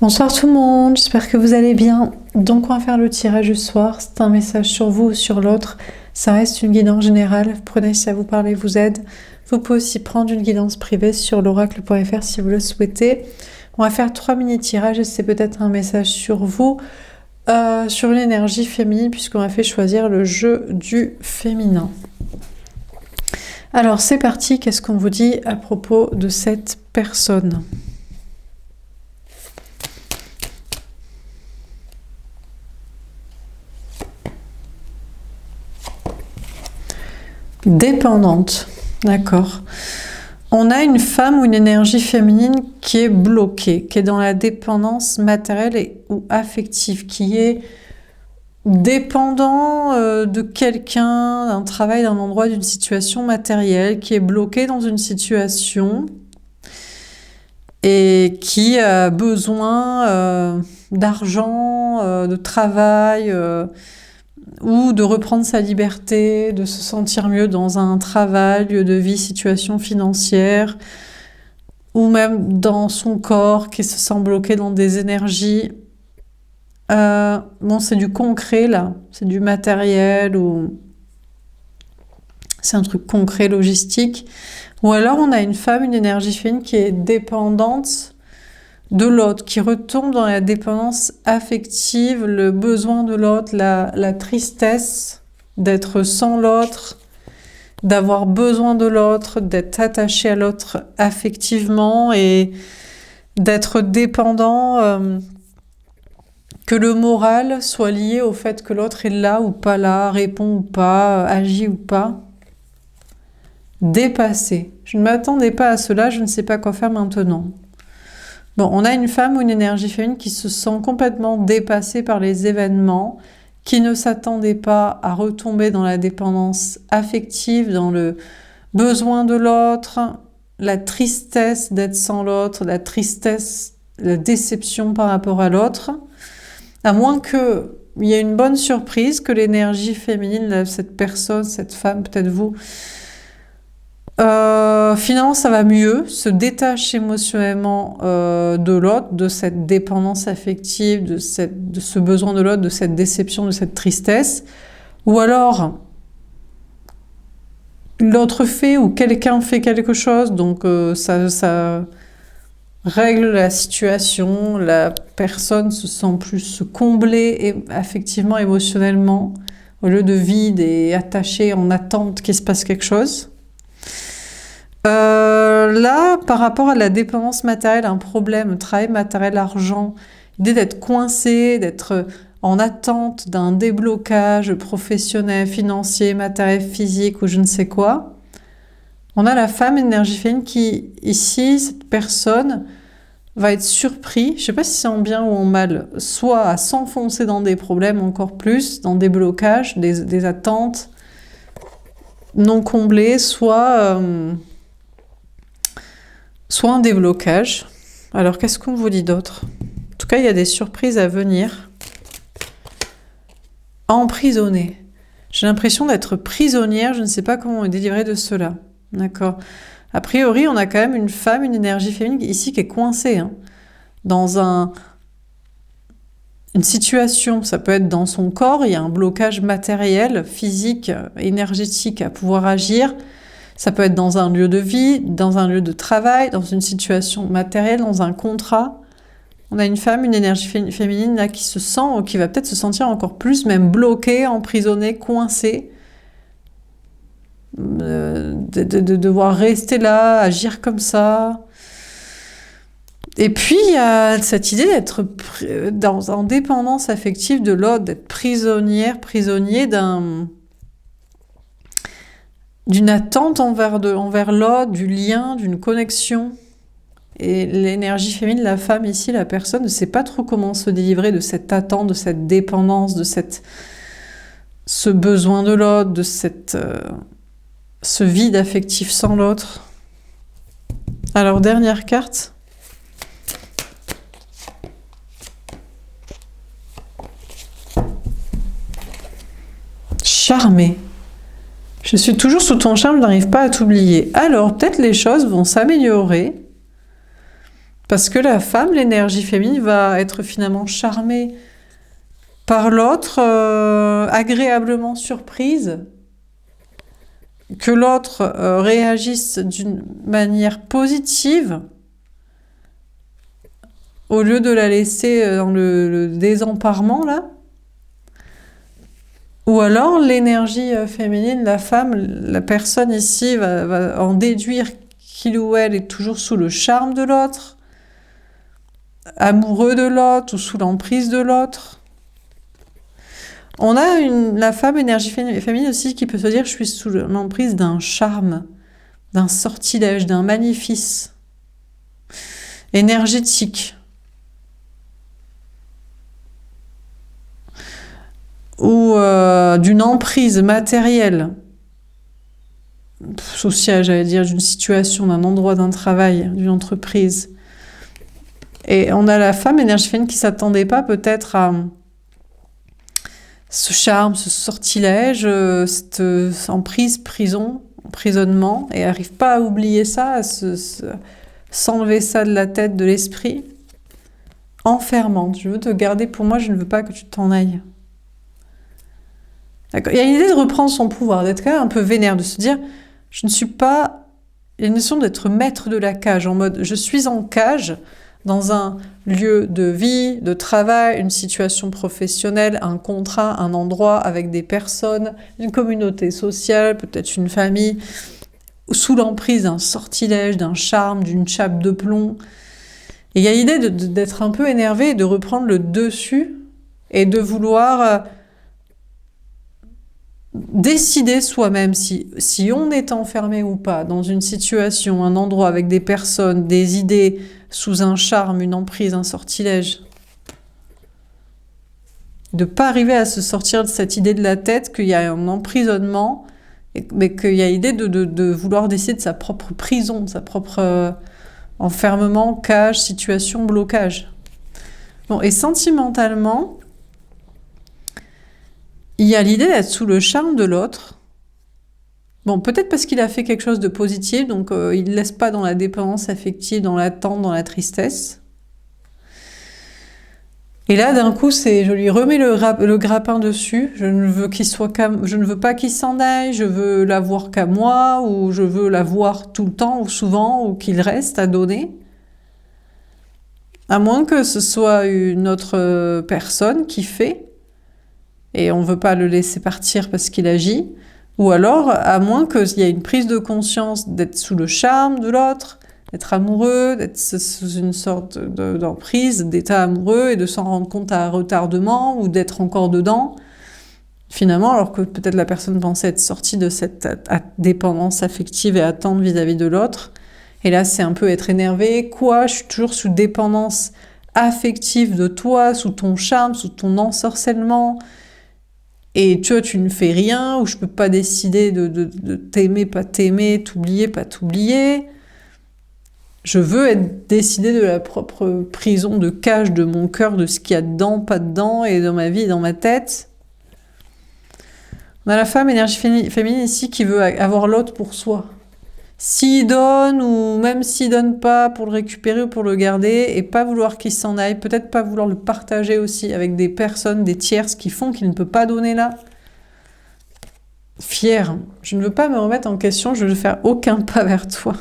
Bonsoir tout le monde, j'espère que vous allez bien. Donc on va faire le tirage du soir, c'est un message sur vous ou sur l'autre. Ça reste une guidance générale, prenez si ça vous parle et vous aide. Vous pouvez aussi prendre une guidance privée sur l'oracle.fr si vous le souhaitez. On va faire 3 mini-tirages et c'est peut-être un message sur vous, sur une énergie féminine puisqu'on a fait choisir le jeu du féminin. Alors c'est parti, qu'est-ce qu'on vous dit à propos de cette personne ? Dépendante, d'accord. On a une femme ou une énergie féminine qui est bloquée, qui est dans la dépendance matérielle ou affective, qui est dépendant de quelqu'un, d'un travail, d'un endroit, d'une situation matérielle, qui est bloquée dans une situation et qui a besoin d'argent, de travail, ou de reprendre sa liberté, de se sentir mieux dans un travail, lieu de vie, situation financière, ou même dans son corps qui se sent bloqué dans des énergies. Bon, c'est du concret là, c'est du matériel ou c'est un truc concret, logistique. Ou alors on a une femme, une énergie féminine qui est dépendante de l'autre, qui retombe dans la dépendance affective, le besoin de l'autre, la tristesse d'être sans l'autre, d'avoir besoin de l'autre, d'être attaché à l'autre affectivement et d'être dépendant, que le moral soit lié au fait que l'autre est là ou pas là, répond ou pas, agit ou pas. Dépassé. Je ne m'attendais pas à cela, je ne sais pas quoi faire maintenant. Bon, on a une femme ou une énergie féminine qui se sent complètement dépassée par les événements, qui ne s'attendait pas à retomber dans la dépendance affective, dans le besoin de l'autre, la tristesse d'être sans l'autre, la tristesse, la déception par rapport à l'autre, à moins qu'il y ait une bonne surprise, que l'énergie féminine, cette personne, cette femme, peut-être vous, finalement ça va mieux, se détache émotionnellement de l'autre, de cette dépendance affective, de ce besoin de l'autre, de cette déception, de cette tristesse, ou alors l'autre fait ou quelqu'un fait quelque chose, donc ça règle la situation, la personne se sent plus comblée affectivement, émotionnellement, au lieu de vide et attachée en attente qu'il se passe quelque chose. Là, par rapport à la dépendance matérielle, un problème, travail matériel, argent, l'idée d'être coincé, d'être en attente d'un déblocage professionnel, financier, matériel, physique ou je ne sais quoi. On a la femme énergie féminine qui, ici, cette personne va être surpris, je ne sais pas si c'est en bien ou en mal, soit à s'enfoncer dans des problèmes encore plus, dans des blocages, des attentes non comblées, soit un déblocage. Alors, qu'est-ce qu'on vous dit d'autre ? En tout cas, il y a des surprises à venir. Emprisonnée. J'ai l'impression d'être prisonnière, je ne sais pas comment me délivrer de cela. D'accord. A priori, on a quand même une femme, une énergie féminine ici qui est coincée, dans une situation. Ça peut être dans son corps, il y a un blocage matériel, physique, énergétique à pouvoir agir. Ça peut être dans un lieu de vie, dans un lieu de travail, dans une situation matérielle, dans un contrat. On a une femme, une énergie féminine là qui se sent, qui va peut-être se sentir encore plus, même bloquée, emprisonnée, coincée. De devoir rester là, agir comme ça. Et puis, il y a cette idée d'être en dépendance affective de l'autre, d'être prisonnier d'une attente envers l'autre, du lien, d'une connexion. Et l'énergie féminine, la femme ici, la personne, ne sait pas trop comment se délivrer de cette attente, de cette dépendance, de ce besoin de l'autre, de ce vide affectif sans l'autre. Alors, dernière carte. Charmé. Je suis toujours sous ton charme, je n'arrive pas à t'oublier. Alors, peut-être les choses vont s'améliorer. Parce que la femme, l'énergie féminine, va être finalement charmée par l'autre, agréablement surprise, que l'autre réagisse d'une manière positive, au lieu de la laisser dans le désemparement, là. Ou alors, l'énergie féminine, la femme, la personne ici va en déduire qu'il ou elle est toujours sous le charme de l'autre, amoureux de l'autre ou sous l'emprise de l'autre. On a la femme énergie féminine aussi qui peut se dire je suis sous l'emprise d'un charme, d'un sortilège, d'un maléfice énergétique. Ou d'une emprise matérielle, sociale, j'allais dire, d'une situation, d'un endroit, d'un travail, d'une entreprise. Et on a la femme énergie féminine qui ne s'attendait pas peut-être à ce charme, ce sortilège, cette emprise, prison, emprisonnement, et n'arrive pas à oublier ça, à s'enlever ça de la tête, de l'esprit. Enfermante. Je veux te garder pour moi, je ne veux pas que tu t'en ailles. D'accord. Il y a une idée de reprendre son pouvoir, d'être quand même un peu vénère, de se dire, je ne suis pas... Il y a une notion d'être maître de la cage, en mode, je suis en cage dans un lieu de vie, de travail, une situation professionnelle, un contrat, un endroit avec des personnes, une communauté sociale, peut-être une famille, sous l'emprise d'un sortilège, d'un charme, d'une chape de plomb. Et il y a l'idée d'être un peu énervé et de reprendre le dessus et de vouloir... décider soi-même si on est enfermé ou pas dans une situation, un endroit avec des personnes, des idées, sous un charme, une emprise, un sortilège. De ne pas arriver à se sortir de cette idée de la tête qu'il y a un emprisonnement, mais qu'il y a l'idée de vouloir décider de sa propre prison, de sa propre enfermement, cage, situation, blocage. Bon, et sentimentalement, il y a l'idée d'être sous le charme de l'autre. Bon, peut-être parce qu'il a fait quelque chose de positif, donc il ne laisse pas dans la dépendance affective, dans l'attente, dans la tristesse. Et là, d'un coup, je lui remets le grappin dessus. Je ne veux pas qu'il s'en aille, je veux l'avoir qu'à moi, ou je veux l'avoir tout le temps, ou souvent, ou qu'il reste à donner. À moins que ce soit une autre personne qui fait, et on ne veut pas le laisser partir parce qu'il agit, ou alors, à moins qu'il y ait une prise de conscience d'être sous le charme de l'autre, d'être amoureux, d'être sous une sorte d'emprise, d'état amoureux, et de s'en rendre compte à retardement, ou d'être encore dedans, finalement, alors que peut-être la personne pensait être sortie de cette dépendance affective et attente vis-à-vis de l'autre, et là, c'est un peu être énervé, quoi, je suis toujours sous dépendance affective de toi, sous ton charme, sous ton ensorcellement, et tu vois, tu ne fais rien, ou je peux pas décider de t'aimer, pas t'aimer, t'oublier, pas t'oublier. Je veux être décidée de la propre prison de cage de mon cœur, de ce qu'il y a dedans, pas dedans, et dans ma vie, et dans ma tête. On a la femme énergie féminine ici qui veut avoir l'autre pour soi. S'il donne, ou même s'il donne pas, pour le récupérer ou pour le garder, et pas vouloir qu'il s'en aille, peut-être pas vouloir le partager aussi avec des personnes, des tierces qui font qu'il ne peut pas donner là. Fière, je ne veux pas me remettre en question, je ne veux faire aucun pas vers toi.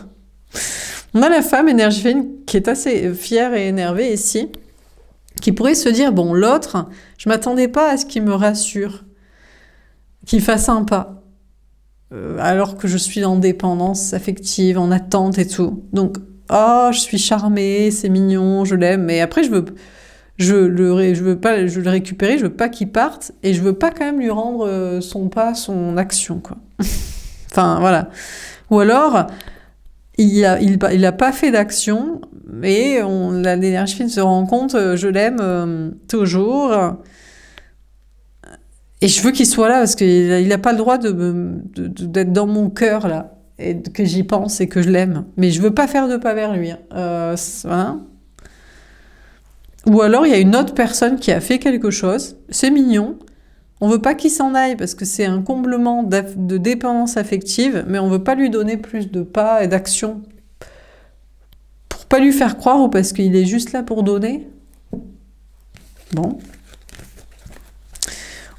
On a la femme énergie féminine qui est assez fière et énervée ici, qui pourrait se dire, bon, l'autre, je m'attendais pas à ce qu'il me rassure, qu'il fasse un pas. Alors que je suis en dépendance affective, en attente et tout. Donc, oh, je suis charmée, c'est mignon, je l'aime, mais après, je veux pas le récupérer, je veux pas qu'il parte, et je veux pas quand même lui rendre son pas, son action, quoi. Enfin, voilà. Ou alors, il a pas fait d'action, mais l'énergie féminine se rend compte, je l'aime toujours. Et je veux qu'il soit là parce qu'il n'a pas le droit d'être dans mon cœur, là, et que j'y pense et que je l'aime. Mais je veux pas faire de pas vers lui. Voilà. Ou alors, il y a une autre personne qui a fait quelque chose, c'est mignon, on veut pas qu'il s'en aille parce que c'est un comblement de dépendance affective, mais on veut pas lui donner plus de pas et d'action Faut pas lui faire croire ou parce qu'il est juste là pour donner. Bon.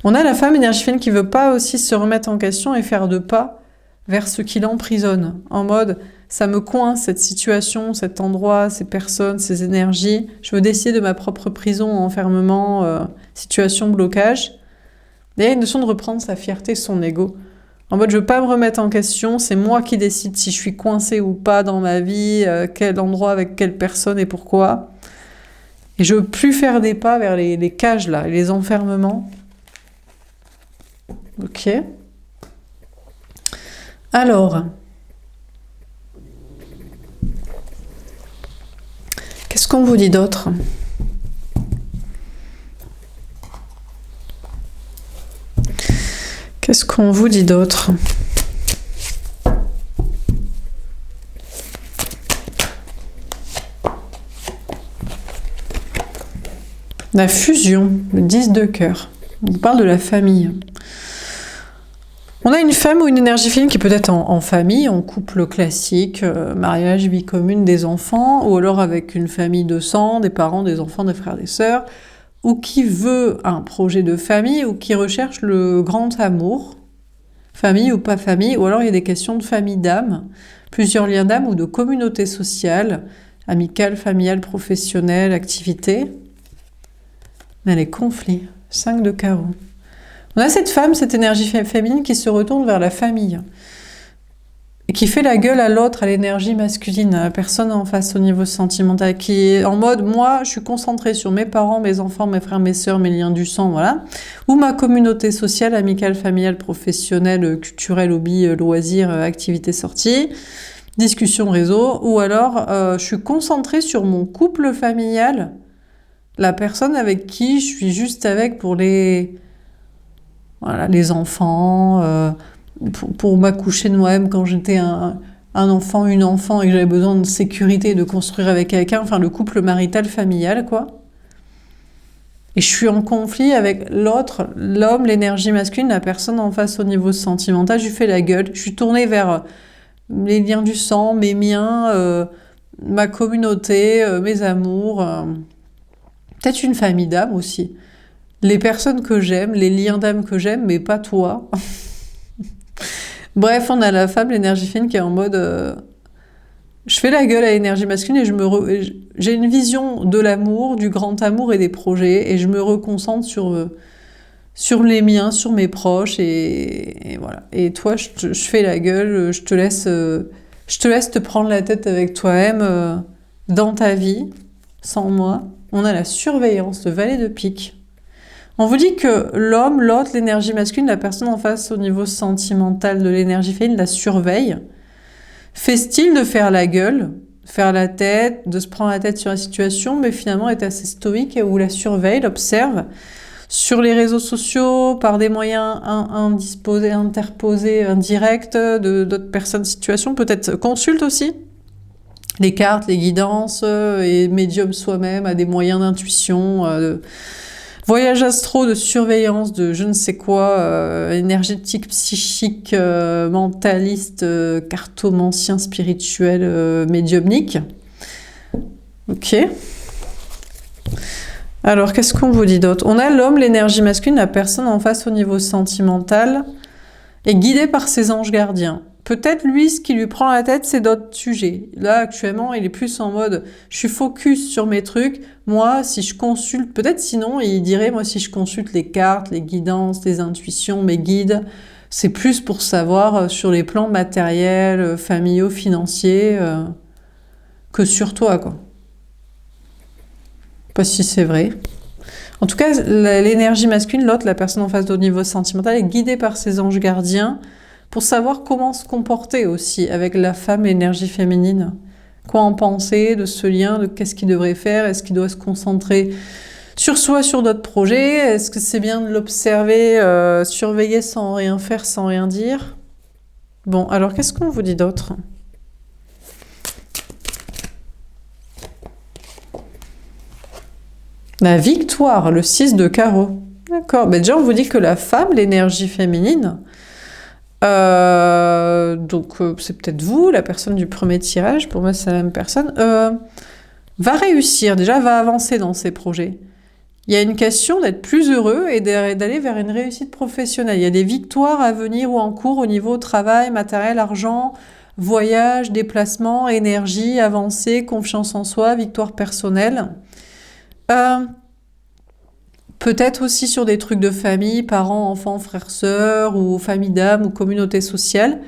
On a la femme énergie féminine qui veut pas aussi se remettre en question et faire de pas vers ce qui l'emprisonne. En mode, ça me coince cette situation, cet endroit, ces personnes, ces énergies. Je veux décider de ma propre prison, enfermement, situation, blocage. Et il y a une notion de reprendre sa fierté, son ego. En mode, je veux pas me remettre en question, c'est moi qui décide si je suis coincée ou pas dans ma vie, quel endroit, avec quelle personne et pourquoi. Et je veux plus faire des pas vers les cages là, et les enfermements. Ok. Alors, qu'est-ce qu'on vous dit d'autre? Qu'est-ce qu'on vous dit d'autre? La fusion, le 10 de cœur. On parle de la famille. On a une femme ou une énergie féminine qui peut être en famille, en couple classique, mariage, vie commune, des enfants, ou alors avec une famille de sang, des parents, des enfants, des frères, des sœurs, ou qui veut un projet de famille, ou qui recherche le grand amour, famille ou pas famille, ou alors il y a des questions de famille d'âme, plusieurs liens d'âme ou de communauté sociale, amicale, familiale, professionnelle, activité. On a les conflits, 5 de carreau. On a cette femme, cette énergie féminine qui se retourne vers la famille et qui fait la gueule à l'autre, à l'énergie masculine, à la personne en face au niveau sentimental, qui est en mode, moi, je suis concentrée sur mes parents, mes enfants, mes frères, mes sœurs, mes liens du sang, voilà, ou ma communauté sociale, amicale, familiale, professionnelle, culturelle, hobby, loisirs, activités sorties, discussion réseau, ou alors, je suis concentrée sur mon couple familial, la personne avec qui je suis juste avec pour les enfants, pour m'accoucher de moi-même quand j'étais un enfant, une enfant et que j'avais besoin de sécurité, de construire avec quelqu'un, enfin le couple marital, familial, quoi. Et je suis en conflit avec l'autre, l'homme, l'énergie masculine, la personne en face au niveau sentimental, je lui fais la gueule, je suis tournée vers les liens du sang, mes miens, ma communauté, mes amours, peut-être une famille d'âme aussi. Les personnes que j'aime, les liens d'âme que j'aime, mais pas toi. Bref, on a la femme, l'énergie féminine qui est en mode... je fais la gueule à l'énergie masculine et j'ai une vision de l'amour, du grand amour et des projets, et je me reconcentre sur les miens, sur mes proches, et voilà. Et toi, je fais la gueule, je te laisse te prendre la tête avec toi-même dans ta vie, sans moi. On a la surveillance, le valet de pique. On vous dit que l'homme, l'autre, l'énergie masculine, la personne en face au niveau sentimental de l'énergie féminine la surveille, fait style de faire la gueule, faire la tête, de se prendre la tête sur la situation, mais finalement est assez stoïque et où la surveille, l'observe sur les réseaux sociaux, par des moyens indisposés, interposés, indirects d'autres personnes, situations, peut-être consulte aussi les cartes, les guidances et médium soi-même à des moyens d'intuition, voyage astro, de surveillance, de je ne sais quoi, énergétique, psychique, mentaliste, cartomancien, spirituel, médiumnique. Ok. Alors, qu'est-ce qu'on vous dit d'autre? On a l'homme, l'énergie masculine, la personne en face au niveau sentimental, est guidée par ses anges gardiens. Peut-être lui, ce qui lui prend la tête, c'est d'autres sujets. Là, actuellement, il est plus en mode, je suis focus sur mes trucs. Moi, si je consulte, peut-être sinon, il dirait, moi, si je consulte les cartes, les guidances, les intuitions, mes guides, c'est plus pour savoir sur les plans matériels, familiaux, financiers, que sur toi, quoi. Pas si c'est vrai. En tout cas, l'énergie masculine, l'autre, la personne en face au niveau sentimental, est guidée par ses anges gardiens pour savoir comment se comporter aussi avec la femme, l'énergie féminine. Quoi en penser de ce lien, de qu'est-ce qu'il devrait faire, est-ce qu'il doit se concentrer sur soi, sur d'autres projets, est-ce que c'est bien de l'observer, surveiller sans rien faire, sans rien dire? Bon, alors qu'est-ce qu'on vous dit d'autre? La victoire, le 6 de carreau. D'accord, mais déjà on vous dit que la femme, l'énergie féminine, Donc c'est peut-être vous, la personne du premier tirage, pour moi c'est la même personne, va réussir, déjà va avancer dans ses projets. Il y a une question d'être plus heureux et d'aller vers une réussite professionnelle. Il y a des victoires à venir ou en cours au niveau travail, matériel, argent, voyage, déplacement, énergie, avancée, confiance en soi, victoire personnelle. Peut-être aussi sur des trucs de famille, parents, enfants, frères, sœurs, ou famille d'âme, ou communauté sociale.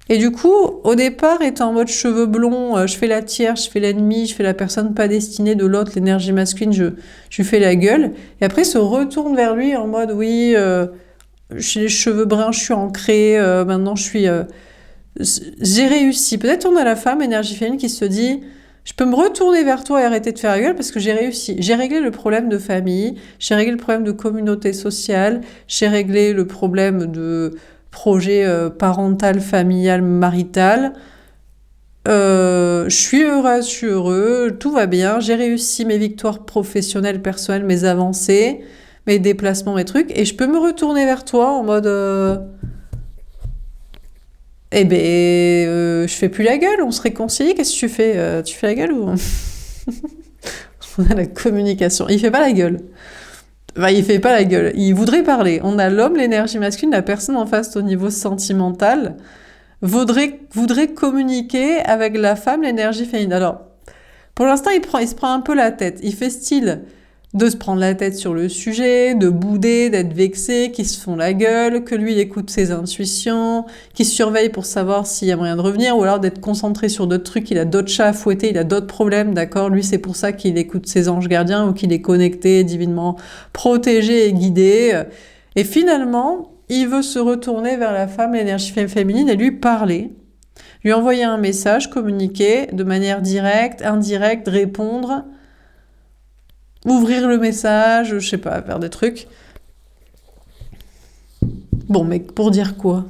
Et du coup, au départ, étant en mode cheveux blonds, je fais la tierce, je fais l'ennemi, je fais la personne pas destinée de l'autre, l'énergie masculine, je lui fais la gueule. Et après, se retourne vers lui en mode, oui, j'ai les cheveux bruns, je suis ancrée, maintenant je suis... j'ai réussi. Peut-être on a la femme, énergie féminine, qui se dit, je peux me retourner vers toi et arrêter de faire la gueule parce que j'ai réussi. J'ai réglé le problème de famille, j'ai réglé le problème de communauté sociale, j'ai réglé le problème de projet parental, familial, marital. Je suis heureuse, je suis heureux, tout va bien. J'ai réussi mes victoires professionnelles, personnelles, mes avancées, mes déplacements, mes trucs. Et je peux me retourner vers toi en mode... Eh ben, je fais plus la gueule, on se réconcilie. Qu'est-ce que tu fais? Tu fais la gueule ou... On a la communication. Il fait pas la gueule. Enfin, il fait pas la gueule. Il voudrait parler. On a l'homme, l'énergie masculine, la personne en face au niveau sentimental voudrait communiquer avec la femme, l'énergie féminine. Alors, pour l'instant, il se prend un peu la tête. Il fait style de se prendre la tête sur le sujet, de bouder, d'être vexé, qui se font la gueule, que lui il écoute ses intuitions, qui surveille pour savoir s'il y a moyen de revenir, ou alors d'être concentré sur d'autres trucs, il a d'autres chats à fouetter, il a d'autres problèmes, d'accord? Lui c'est pour ça qu'il écoute ses anges gardiens ou qu'il est connecté, divinement protégé et guidé. Et finalement, il veut se retourner vers la femme, l'énergie féminine, et lui parler, lui envoyer un message, communiquer de manière directe, indirecte, répondre, ouvrir le message, je sais pas, faire des trucs. Bon, mais pour dire quoi?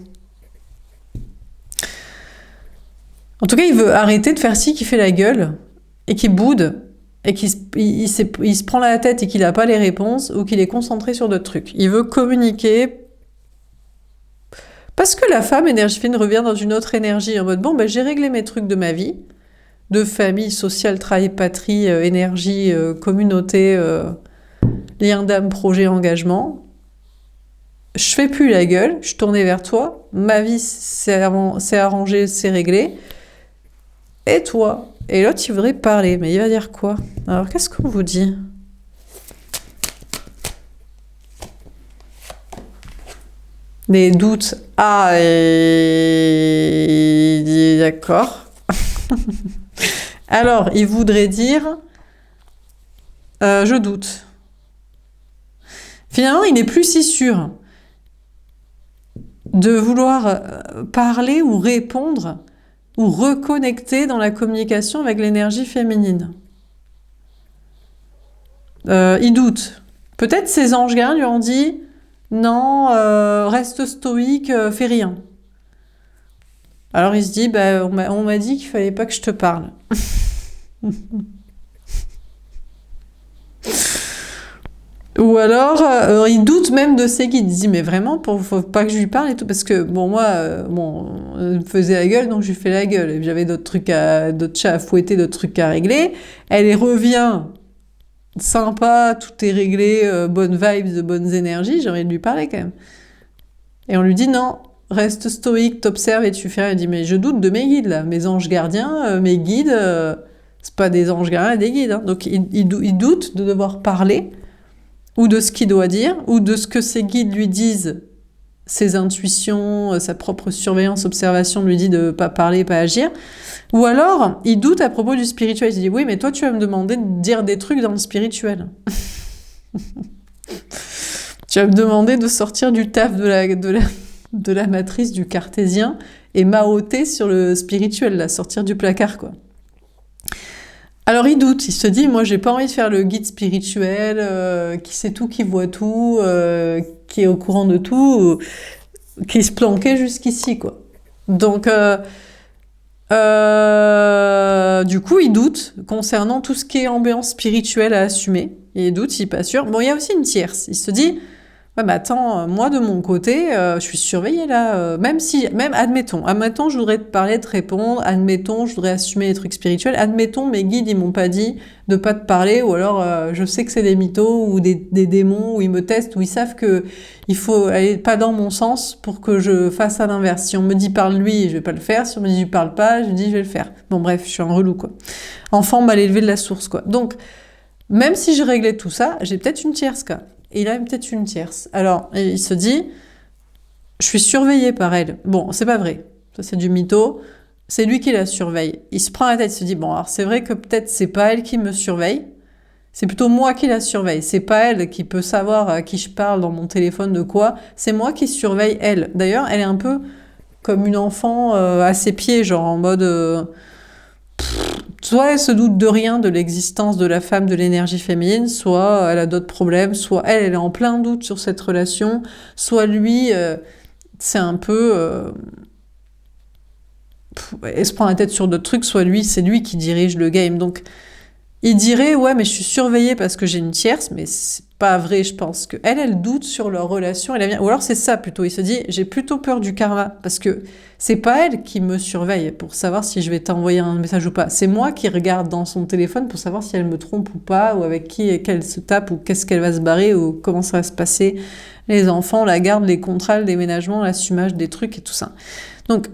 En tout cas, il veut arrêter de faire ci qui fait la gueule, et qui boude, et qu'il se prend la tête et qu'il n'a pas les réponses, ou qu'il est concentré sur d'autres trucs. Il veut communiquer, parce que la femme, énergie féminine, revient dans une autre énergie, en mode, bon, ben, j'ai réglé mes trucs de ma vie, de famille, social, travail, patrie, énergie, communauté, lien d'âme, projet, engagement. Je fais plus la gueule, je suis tournée vers toi, ma vie c'est arrangé, c'est réglé. Et toi? Et l'autre, il voudrait parler, mais il va dire quoi? Alors, qu'est-ce qu'on vous dit? Des doutes. Ah, d'accord. Alors, il voudrait dire je doute. Finalement, il n'est plus si sûr de vouloir parler ou répondre ou reconnecter dans la communication avec l'énergie féminine. Il doute. Peut-être ses anges gardiens lui ont dit non, reste stoïque, fais rien. Alors il se dit, bah, on m'a dit qu'il fallait pas que je te parle. Ou alors, il doute même de ses guides. Il dit, mais vraiment, faut pas que je lui parle et tout. Parce que, bon, moi, elle me faisait la gueule, donc je lui fais la gueule. Et j'avais d'autres chats à fouetter, d'autres trucs à régler. Elle revient sympa, tout est réglé, bonnes vibes, bonnes énergies. J'ai envie de lui parler quand même. Et on lui dit, non, reste stoïque, t'observes et tu fais rien. Elle dit, mais je doute de mes guides, là. Mes anges gardiens, mes guides, c'est pas des anges gardiens, des guides. Hein. Donc, il doute de devoir parler, ou de ce qu'il doit dire, ou de ce que ses guides lui disent, ses intuitions, sa propre surveillance, observation lui dit de ne pas parler, pas agir. Ou alors, il doute à propos du spirituel. Il se dit, oui, mais toi, tu vas me demander de dire des trucs dans le spirituel. Tu vas me demander de sortir du taf de la matrice du cartésien et m'ôter sur le spirituel, là, sortir du placard, quoi. Alors il doute, il se dit, moi j'ai pas envie de faire le guide spirituel, qui sait tout, qui voit tout, qui est au courant de tout, qui se planquait jusqu'ici, quoi. Donc, du coup, il doute concernant tout ce qui est ambiance spirituelle à assumer. Il doute, il n'est pas sûr. Bon, il y a aussi une tierce. Il se dit, Ouais, mais attends, moi de mon côté, je suis surveillée là. Même admettons, je voudrais te parler, te répondre. Admettons, je voudrais assumer les trucs spirituels. Admettons, mes guides ils m'ont pas dit de pas te parler, ou alors je sais que c'est des mythos ou des démons, ou ils me testent, ou ils savent que il faut aller pas dans mon sens pour que je fasse à l'inverse. Si on me dit parle lui, je vais pas le faire. Si on me dit parle pas, je dis je vais le faire. Bon bref, je suis un relou quoi. Enfant mal élevé de la source quoi. Donc même si je réglais tout ça, j'ai peut-être une tierce quoi. Et il a peut-être une tierce. Alors, il se dit, je suis surveillé par elle. Bon, c'est pas vrai. Ça, c'est du mytho. C'est lui qui la surveille. Il se prend la tête, il se dit, bon, alors c'est vrai que peut-être c'est pas elle qui me surveille. C'est plutôt moi qui la surveille. C'est pas elle qui peut savoir à qui je parle dans mon téléphone de quoi. C'est moi qui surveille elle. D'ailleurs, elle est un peu comme une enfant à ses pieds, genre en mode... soit elle se doute de rien de l'existence de la femme, de l'énergie féminine, soit elle a d'autres problèmes, soit elle est en plein doute sur cette relation, soit lui, c'est un peu... elle se prend la tête sur d'autres trucs, soit lui, c'est lui qui dirige le game. Donc, il dirait, ouais, mais je suis surveillée parce que j'ai une tierce, mais c'est pas vrai, je pense que elle doute sur leur relation. Ou alors c'est ça plutôt, il se dit, j'ai plutôt peur du karma, parce que c'est pas elle qui me surveille pour savoir si je vais t'envoyer un message ou pas. C'est moi qui regarde dans son téléphone pour savoir si elle me trompe ou pas, ou avec qui qu'elle se tape, ou qu'est-ce qu'elle va se barrer, ou comment ça va se passer. Les enfants, la garde, les contrats, le déménagement, l'assumage des trucs et tout ça. Donc,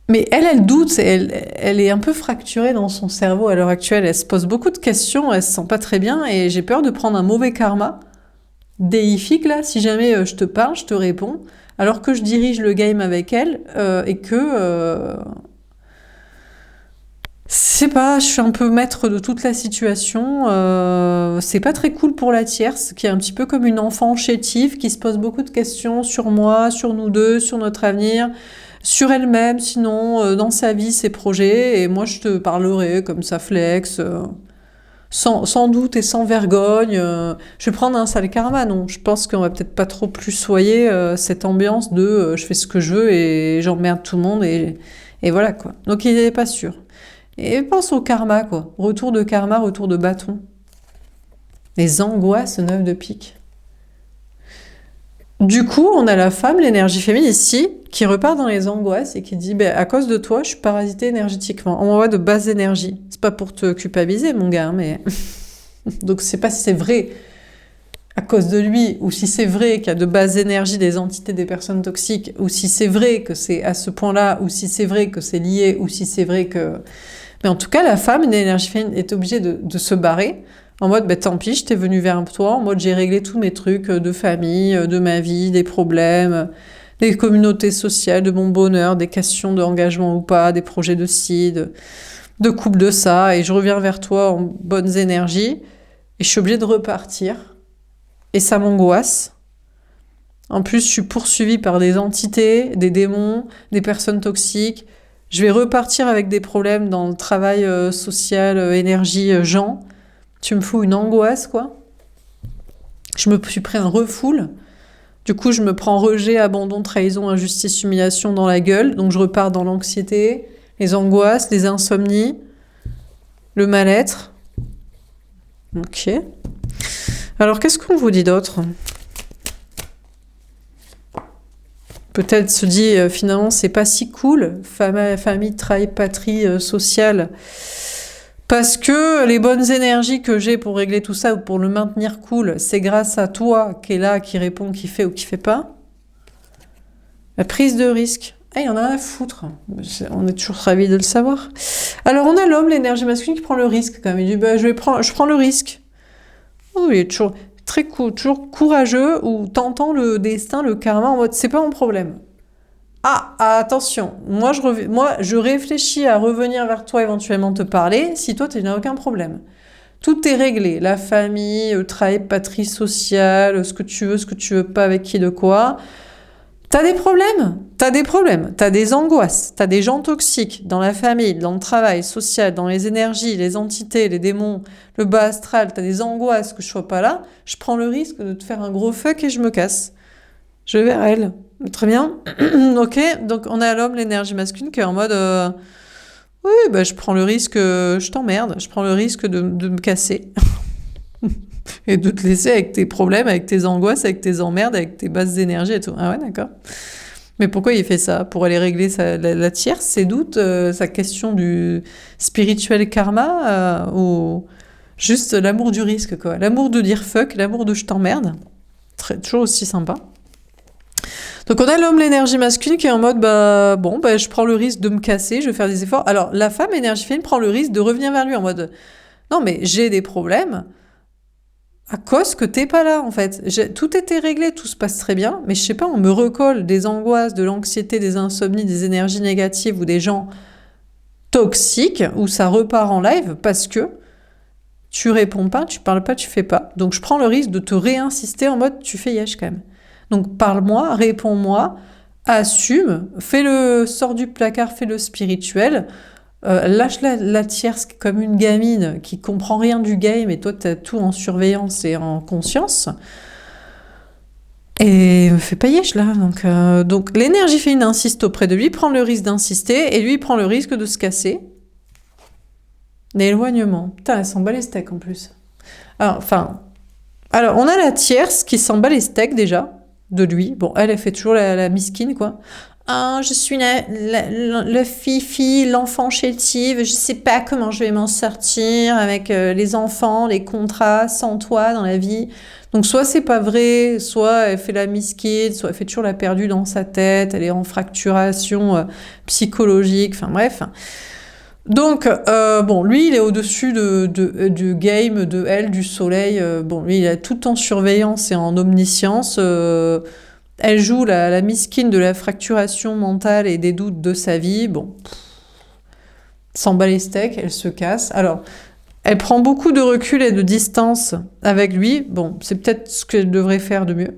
mais elle doute, elle est un peu fracturée dans son cerveau à l'heure actuelle. Elle se pose beaucoup de questions, elle se sent pas très bien et j'ai peur de prendre un mauvais karma déifique là. Si jamais je te parle, je te réponds, alors que je dirige le game avec elle et que je sais pas, je suis un peu maître de toute la situation. C'est pas très cool pour la tierce, qui est un petit peu comme une enfant chétive, qui se pose beaucoup de questions sur moi, sur nous deux, sur notre avenir, sur elle-même, sinon dans sa vie, ses projets. Et moi, je te parlerai comme ça, flex, sans doute et sans vergogne. Je vais prendre un sale karma, non. Je pense qu'on va peut-être pas trop plus soyer cette ambiance de je fais ce que je veux et j'emmerde tout le monde et voilà quoi. Donc il n'est pas sûr. Et pense au karma, quoi. Retour de karma, retour de bâton. Les angoisses 9 de pique. Du coup, on a la femme, l'énergie féminine ici, qui repart dans les angoisses et qui dit à cause de toi, je suis parasitée énergétiquement. On m'envoie de basse énergie. C'est pas pour te culpabiliser, mon gars, mais. Donc, je sais pas si c'est vrai à cause de lui, ou si c'est vrai qu'il y a de basse énergie des entités, des personnes toxiques, ou si c'est vrai que c'est à ce point-là, ou si c'est vrai que c'est lié, ou si c'est vrai que. Mais en tout cas, la femme, l'énergie féminine, est obligée de se barrer en mode tant pis, j'étais venue vers toi, en mode j'ai réglé tous mes trucs de famille, de ma vie, des problèmes, des communautés sociales, de mon bonheur, des questions d'engagement ou pas, des projets de ci, de couple de ça, et je reviens vers toi en bonnes énergies, et je suis obligée de repartir, et ça m'angoisse. En plus, je suis poursuivie par des entités, des démons, des personnes toxiques. Je vais repartir avec des problèmes dans le travail social, énergie, gens. Tu me fous une angoisse, quoi. Je me suis pris un refoule. Du coup, je me prends rejet, abandon, trahison, injustice, humiliation dans la gueule. Donc, je repars dans l'anxiété, les angoisses, les insomnies, le mal-être. Ok. Alors, qu'est-ce qu'on vous dit d'autre ? Peut-être se dit, finalement, c'est pas si cool. Famille, travail, patrie, sociale. Parce que les bonnes énergies que j'ai pour régler tout ça ou pour le maintenir cool, c'est grâce à toi qui est là, qui répond, qui fait ou qui fait pas. La prise de risque. Il y en a un à foutre. On est toujours ravis de le savoir. Alors on a l'homme, l'énergie masculine qui prend le risque quand même. Il dit je prends le risque. Oh, il est toujours très toujours courageux ou tentant le destin, le karma en mode c'est pas mon problème. Attention, moi je réfléchis à revenir vers toi éventuellement te parler si toi tu n'as aucun problème. Tout est réglé, la famille, le travail, patrie sociale, ce que tu veux pas, avec qui, de quoi. T'as des problèmes, t'as des angoisses, t'as des gens toxiques dans la famille, dans le travail, social, dans les énergies, les entités, les démons, le bas astral, t'as des angoisses que je sois pas là, je prends le risque de te faire un gros fuck et je me casse. Je vais vers elle. Très bien. Ok, donc on a l'homme, l'énergie masculine qui est en mode oui, je prends le risque, je t'emmerde, je prends le risque de me casser. et de te laisser avec tes problèmes, avec tes angoisses, avec tes emmerdes, avec tes bases d'énergie et tout. Ah ouais, d'accord. Mais pourquoi il fait ça? Pour aller régler la tierce, ses doutes, sa question du spirituel karma, ou juste l'amour du risque, quoi. L'amour de dire fuck, l'amour de je t'emmerde. Toujours aussi sympa. Donc on a l'homme, l'énergie masculine, qui est en mode, je prends le risque de me casser, je vais faire des efforts. Alors la femme, énergie féminine, prend le risque de revenir vers lui en mode, non mais j'ai des problèmes, à cause que t'es pas là, en fait. Tout était réglé, tout se passe très bien, mais je sais pas, on me recolle des angoisses, de l'anxiété, des insomnies, des énergies négatives ou des gens toxiques, où ça repart en live parce que tu réponds pas, tu parles pas, tu fais pas. Donc je prends le risque de te réinsister en mode tu fais yesh quand même. Donc parle-moi, réponds-moi, assume, sors du placard, fais le spirituel. Lâche la tierce comme une gamine qui comprend rien du game et toi tu as tout en surveillance et en conscience. Et fais pas yesh là. Donc l'énergie féminine insiste auprès de lui, prend le risque d'insister et lui prend le risque de se casser. L'éloignement. Putain, elle s'en bat les steaks en plus. Alors, on a la tierce qui s'en bat les steaks déjà de lui. Bon, elle fait toujours la miskine quoi. Ah, je suis le fifi, l'enfant chétive, je sais pas comment je vais m'en sortir avec les enfants, les contrats, sans toi dans la vie. Donc soit c'est pas vrai, soit elle fait la miskine, soit elle fait toujours la perdue dans sa tête, elle est en fracturation psychologique, enfin bref. Donc, lui, il est au-dessus du game, de elle, du soleil. Lui, il est tout en surveillance et en omniscience. Elle joue la miskine de la fracturation mentale et des doutes de sa vie. Bon, s'en bat les steaks, elle se casse. Alors, elle prend beaucoup de recul et de distance avec lui. Bon, c'est peut-être ce qu'elle devrait faire de mieux.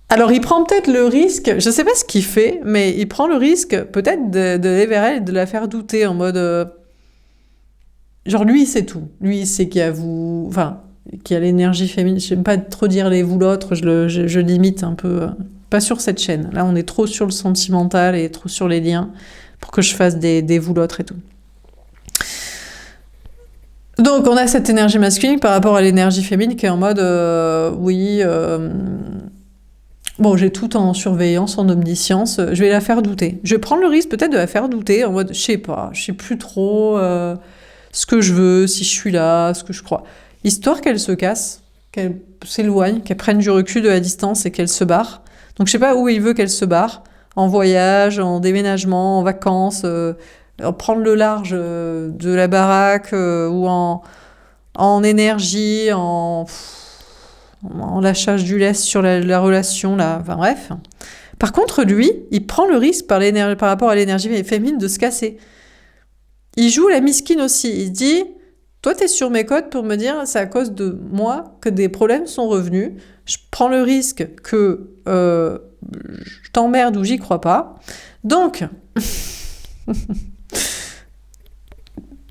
Alors, il prend peut-être le risque, je sais pas ce qu'il fait, mais il prend le risque peut-être d'aller vers elle et de la faire douter en mode... genre, lui, il sait tout. Lui, il sait qu'il y a vous... Enfin, qu'il y a l'énergie féminine. Je n'aime pas trop dire les vous l'autre, je limite un peu. Pas sur cette chaîne. Là, on est trop sur le sentimental et trop sur les liens pour que je fasse des vous l'autre et tout. Donc, on a cette énergie masculine par rapport à l'énergie féminine qui est en mode j'ai tout en surveillance, en omniscience, je vais la faire douter. Je vais prendre le risque peut-être de la faire douter en mode, je sais pas, je sais plus trop ce que je veux, si je suis là, ce que je crois. Histoire qu'elle se casse, qu'elle s'éloigne, qu'elle prenne du recul de la distance et qu'elle se barre. Donc je sais pas où il veut qu'elle se barre, en voyage, en déménagement, en vacances, prendre le large de la baraque ou en énergie, en lâchage du lest sur la relation, là, enfin bref. Par contre, lui, il prend le risque par rapport à l'énergie féminine de se casser. Il joue la miskine aussi, il dit... Toi, t'es sur mes côtes pour me dire c'est à cause de moi que des problèmes sont revenus. Je prends le risque que je t'emmerde ou j'y crois pas. Donc,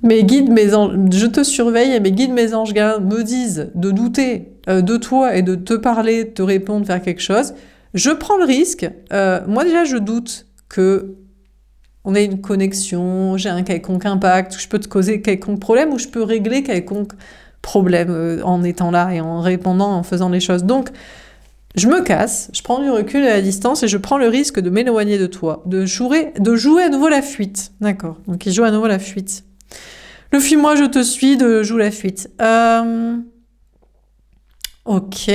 je te surveille et mes guides, mes anges gardiens me disent de douter de toi et de te parler, de te répondre, faire quelque chose. Je prends le risque. Moi, déjà, je doute que on a une connexion, j'ai un quelconque impact, je peux te causer quelconque problème ou je peux régler quelconque problème en étant là et en répondant, en faisant les choses. Donc, je me casse, je prends du recul à la distance et je prends le risque de m'éloigner de toi, de jouer à nouveau la fuite. D'accord, donc il joue à nouveau la fuite. Le fuis-moi, je te suis, de joue la fuite. Ok.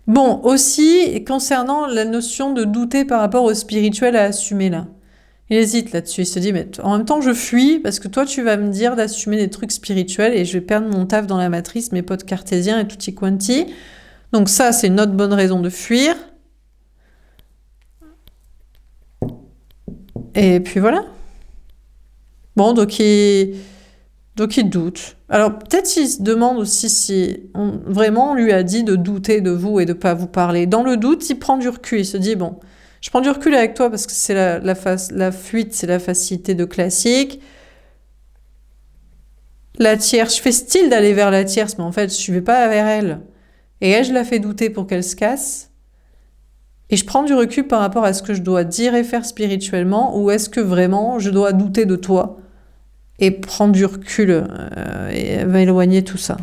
Bon, aussi, concernant la notion de douter par rapport au spirituel à assumer là. Il hésite là-dessus, il se dit, mais en même temps je fuis parce que toi tu vas me dire d'assumer des trucs spirituels et je vais perdre mon taf dans la matrice, mes potes cartésiens et tutti quanti. Donc ça c'est une autre bonne raison de fuir. Et puis voilà. Bon, donc il doute. Alors peut-être il se demande aussi si vraiment on lui a dit de douter de vous et de pas vous parler. Dans le doute, il prend du recul, il se dit, bon... Je prends du recul avec toi parce que c'est la fuite, c'est la facilité de classique. La tierce, je fais style d'aller vers la tierce, mais en fait, je ne vais pas vers elle. Et elle, je la fais douter pour qu'elle se casse. Et je prends du recul par rapport à ce que je dois dire et faire spirituellement, ou est-ce que vraiment je dois douter de toi et prendre du recul et elle va éloigner tout ça.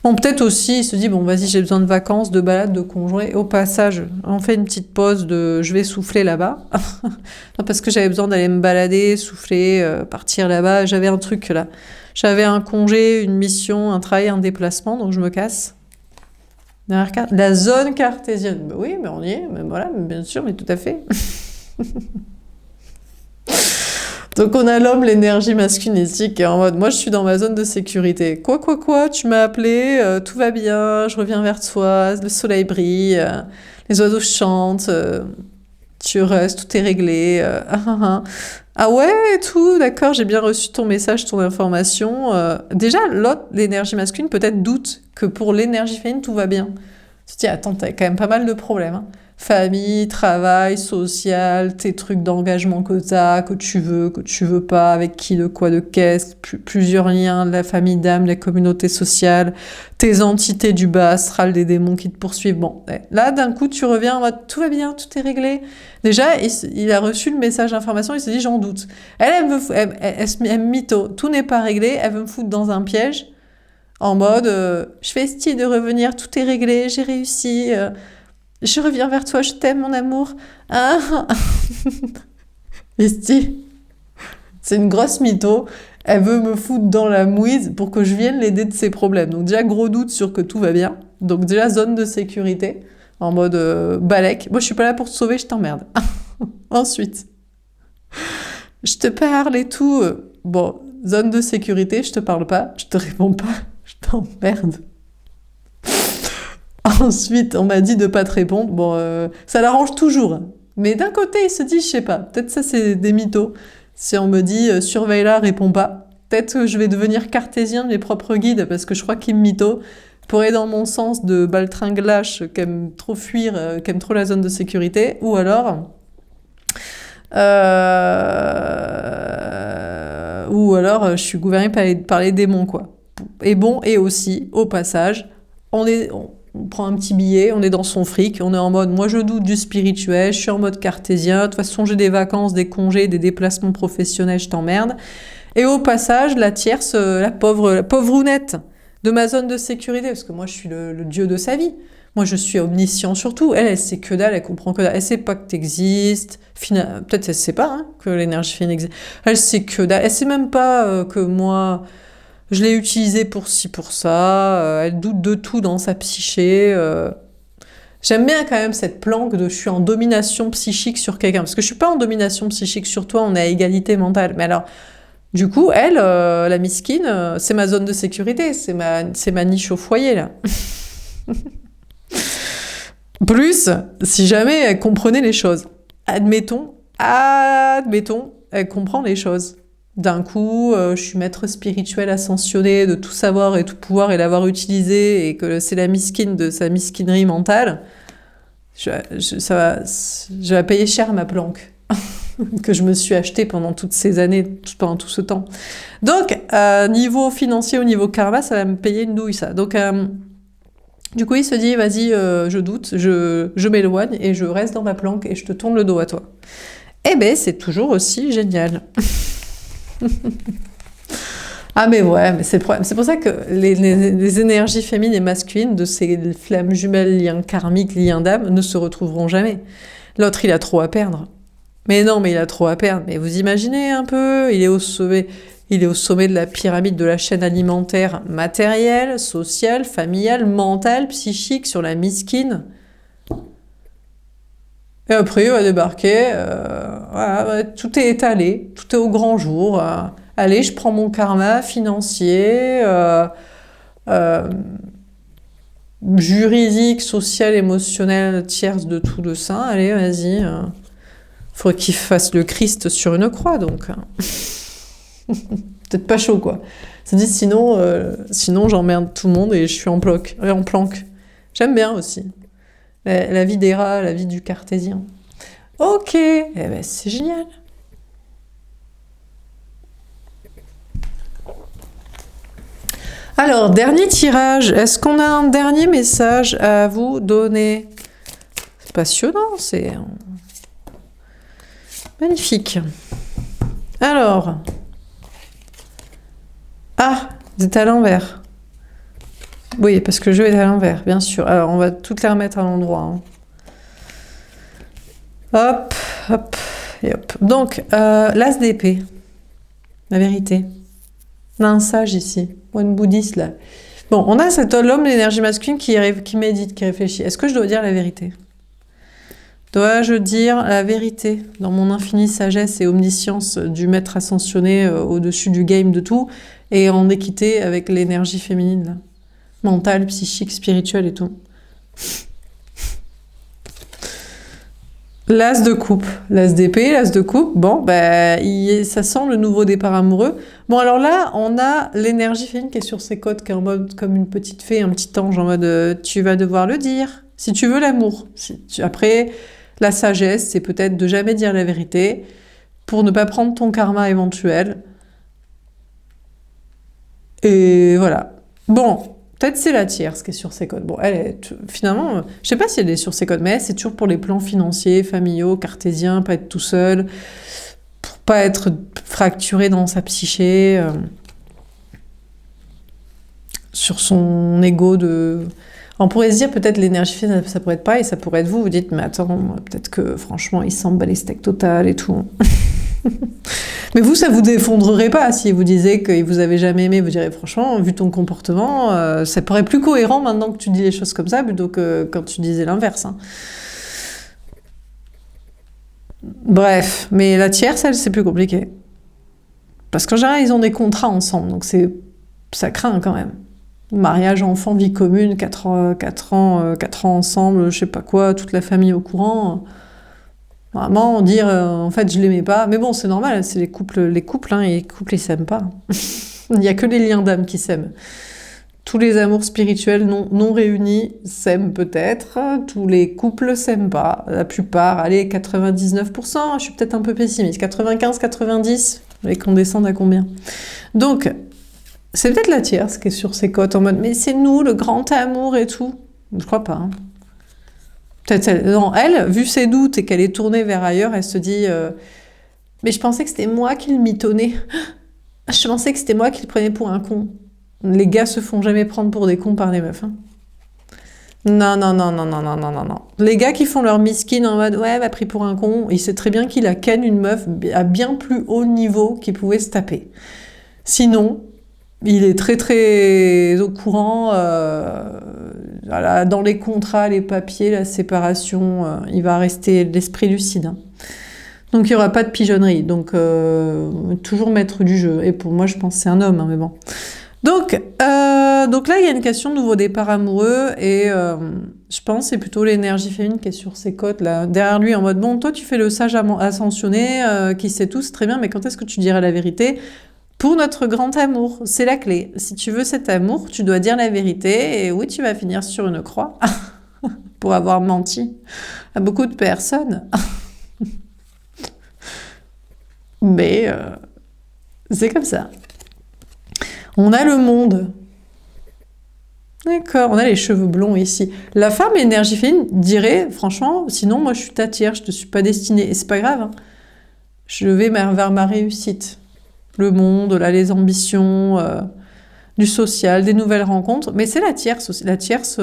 Bon, peut-être aussi, il se dit, bon, vas-y, j'ai besoin de vacances, de balades, de congés. Au passage, on fait une petite pause de je vais souffler là-bas. Non, parce que j'avais besoin d'aller me balader, souffler, partir là-bas. J'avais un truc là. J'avais un congé, une mission, un travail, un déplacement, donc je me casse. La zone cartésienne. Bah oui, mais on y est, mais voilà, bien sûr, mais tout à fait. Donc on a l'homme, l'énergie masculine ici qui est en mode, moi je suis dans ma zone de sécurité. Quoi, tu m'as appelé, tout va bien, je reviens vers toi, le soleil brille, les oiseaux chantent, tu restes, tout est réglé. Ah ouais, tout, d'accord, j'ai bien reçu ton message, ton information. Déjà, l'autre, l'énergie masculine, peut-être doute que pour l'énergie féminine, tout va bien. Tu te dis, attends, t'as quand même pas mal de problèmes, hein. Famille, travail, social, tes trucs d'engagement que t'as, que tu veux pas, avec qui, de quoi, de qu'est-ce, plusieurs liens, de la famille d'âme, de la communauté sociale, tes entités du bas astral, des démons qui te poursuivent. Bon, là, d'un coup, tu reviens en mode, tout va bien, tout est réglé. Déjà, il a reçu le message d'information, il se dit, j'en doute. Elle me mytho, tout n'est pas réglé, elle veut me foutre dans un piège, en mode, je fais style de revenir, tout est réglé, j'ai réussi, je reviens vers toi, je t'aime, mon amour. Ah. Esti, c'est une grosse mytho. Elle veut me foutre dans la mouise pour que je vienne l'aider de ses problèmes. Donc déjà, gros doute sur que tout va bien. Donc déjà, zone de sécurité, en mode balèque. Moi, je suis pas là pour te sauver, je t'emmerde. Ensuite, je te parle et tout. Bon, zone de sécurité, je te parle pas, je te réponds pas, je t'emmerde. Ensuite, on m'a dit de pas te répondre. Bon, ça l'arrange toujours. Mais d'un côté, il se dit, je sais pas, peut-être ça c'est des mythos. Si on me dit, surveille-la, réponds pas, peut-être que je vais devenir cartésien de mes propres guides, parce que je crois qu'il me mytho, pour aller dans mon sens de baltringue-lâche, qui aime trop fuir, qui aime trop la zone de sécurité, ou alors... je suis gouvernée par les démons, quoi. Et bon, et aussi, au passage, on prend un petit billet, on est dans son fric, on est en mode, moi je doute du spirituel, je suis en mode cartésien, de toute façon j'ai des vacances, des congés, des déplacements professionnels, je t'emmerde. Et au passage, la tierce, la pauvre rounette de ma zone de sécurité, parce que moi je suis le dieu de sa vie. Moi je suis omniscient surtout. Elle sait que dalle, elle comprend que dalle. Elle sait pas que t'existes. Peut-être elle sait pas hein, que l'énergie féminine existe. Elle sait que dalle. Elle sait même pas que moi... Je l'ai utilisé pour ci, pour ça. Elle doute de tout dans sa psyché. J'aime bien quand même cette planque de je suis en domination psychique sur quelqu'un. Parce que je suis pas en domination psychique sur toi, on est à égalité mentale. Mais alors, du coup, elle, la miskine, c'est ma zone de sécurité. C'est ma niche au foyer, là. Plus, si jamais elle comprenait les choses. Admettons, elle comprend les choses. D'un coup, je suis maître spirituel ascensionné, de tout savoir et tout pouvoir et l'avoir utilisé, et que c'est la miskine de sa miskinerie mentale, je vais payer cher ma planque que je me suis achetée pendant toutes ces années, pendant tout ce temps. Donc, niveau financier ou niveau karma, ça va me payer une douille, ça. Donc, du coup, il se dit, vas-y, je doute, je m'éloigne et je reste dans ma planque et je te tourne le dos à toi. Eh ben, c'est toujours aussi génial. Ah mais ouais, mais c'est le problème. C'est pour ça que les énergies féminines et masculines de ces flammes jumelles, liens karmiques, liens d'âme, ne se retrouveront jamais. L'autre, il a trop à perdre. Mais non, mais il a trop à perdre. Mais vous imaginez un peu, il est au sommet de la pyramide de la chaîne alimentaire matérielle, sociale, familiale, mentale, psychique, sur la miskine. Et après, il va débarquer, voilà, tout est étalé, tout est au grand jour. Allez, je prends mon karma financier, juridique, social, émotionnel, tierce de tout le sein. Allez, vas-y. Faudrait qu'il fasse le Christ sur une croix, donc. Peut-être pas chaud, quoi. Ça dit, sinon j'emmerde tout le monde et je suis en planque. J'aime bien aussi. La vie des rats, la vie du cartésien. Ok, eh ben, c'est génial. Alors, dernier tirage. Est-ce qu'on a un dernier message à vous donner? C'est passionnant, c'est magnifique. Alors, Vous êtes à l'envers. Oui, parce que le jeu est à l'envers, bien sûr. Alors, on va toutes les remettre à l'endroit. Hein. Hop, hop, et hop. Donc, l'as d'épée. La vérité. On a un sage ici, ou une bouddhiste là. Bon, on a cet homme, l'énergie masculine, qui médite, qui réfléchit. Est-ce que je dois dire la vérité? Dois-je dire la vérité dans mon infinie sagesse et omniscience du maître ascensionné au-dessus du game de tout et en équité avec l'énergie féminine, là, mentale, psychique, spirituelle et tout? L'as de coupe, l'as d'épée, l'as de coupe, bon, bah, ça sent le nouveau départ amoureux. Bon, alors là, on a l'énergie féminine qui est sur ses côtes, qui est en mode comme une petite fée, un petit ange, en mode tu vas devoir le dire, si tu veux l'amour. Après, la sagesse, c'est peut-être de jamais dire la vérité pour ne pas prendre ton karma éventuel. Et voilà. Bon. Peut-être c'est la tierce qui est sur ses codes. Bon, elle est finalement, je sais pas si elle est sur ses codes, mais c'est toujours pour les plans financiers, familiaux, cartésiens, pas être tout seul, pour pas être fracturé dans sa psyché, sur son ego de. On pourrait se dire peut-être l'énergie féminine, ça pourrait être pareil, ça pourrait être vous. Vous dites, mais attends, peut-être que franchement, il s'en bat les steaks total et tout. Mais vous, ça vous défendrerait pas si vous disiez qu'il vous avait jamais aimé. Vous direz franchement, vu ton comportement, ça paraît plus cohérent maintenant que tu dis les choses comme ça plutôt que quand tu disais l'inverse. Hein. Bref, mais la tierce, elle, c'est plus compliqué. Parce qu'en général, ils ont des contrats ensemble, donc ça craint quand même. Mariage, enfant, vie commune, 4 ans ensemble, je sais pas quoi, toute la famille au courant. Vraiment, dire en fait je l'aimais pas, mais bon c'est normal, c'est les couples hein, et les couples ils s'aiment pas. Il n'y a que les liens d'âme qui s'aiment. Tous les amours spirituels non réunis s'aiment peut-être, tous les couples s'aiment pas. La plupart, allez 99%, je suis peut-être un peu pessimiste, 95, 90, et qu'on descende à combien? Donc c'est peut-être la tierce qui est sur ses côtes en mode mais c'est nous le grand amour et tout. Je crois pas. Hein. Peut-être elle, vu ses doutes et qu'elle est tournée vers ailleurs, elle se dit mais je pensais que c'était moi qui le mitonnais. Je pensais que c'était moi qui le prenais pour un con. Les gars se font jamais prendre pour des cons par les meufs. Hein. Non, non, non, non, non, non, non, non, non. Les gars qui font leur miskine en mode ouais, m'a pris pour un con, il sait très bien qu'il a ken une meuf à bien plus haut niveau qu'il pouvait se taper. Sinon, il est très très au courant, voilà, dans les contrats, les papiers, la séparation, il va rester l'esprit lucide. Hein. Donc il n'y aura pas de pigeonnerie, donc toujours maître du jeu. Et pour moi, je pense que c'est un homme, hein, mais bon. Donc là, il y a une question de nouveau départ amoureux, et je pense que c'est plutôt l'énergie féminine qui est sur ses côtes, là, derrière lui, en mode bon, toi tu fais le sage ascensionné, qui sait tout, c'est très bien, mais quand est-ce que tu diras la vérité ? Pour notre grand amour, c'est la clé. Si tu veux cet amour, tu dois dire la vérité et oui, tu vas finir sur une croix pour avoir menti à beaucoup de personnes. Mais c'est comme ça. On a le monde. D'accord, on a les cheveux blonds ici. La femme énergie féminine dirait, franchement, sinon moi je suis ta tierce, je te suis pas destinée. Et c'est pas grave, hein. Je vais vers ma réussite. Le monde, là, les ambitions, du social, des nouvelles rencontres. Mais c'est la tierce aussi. La tierce.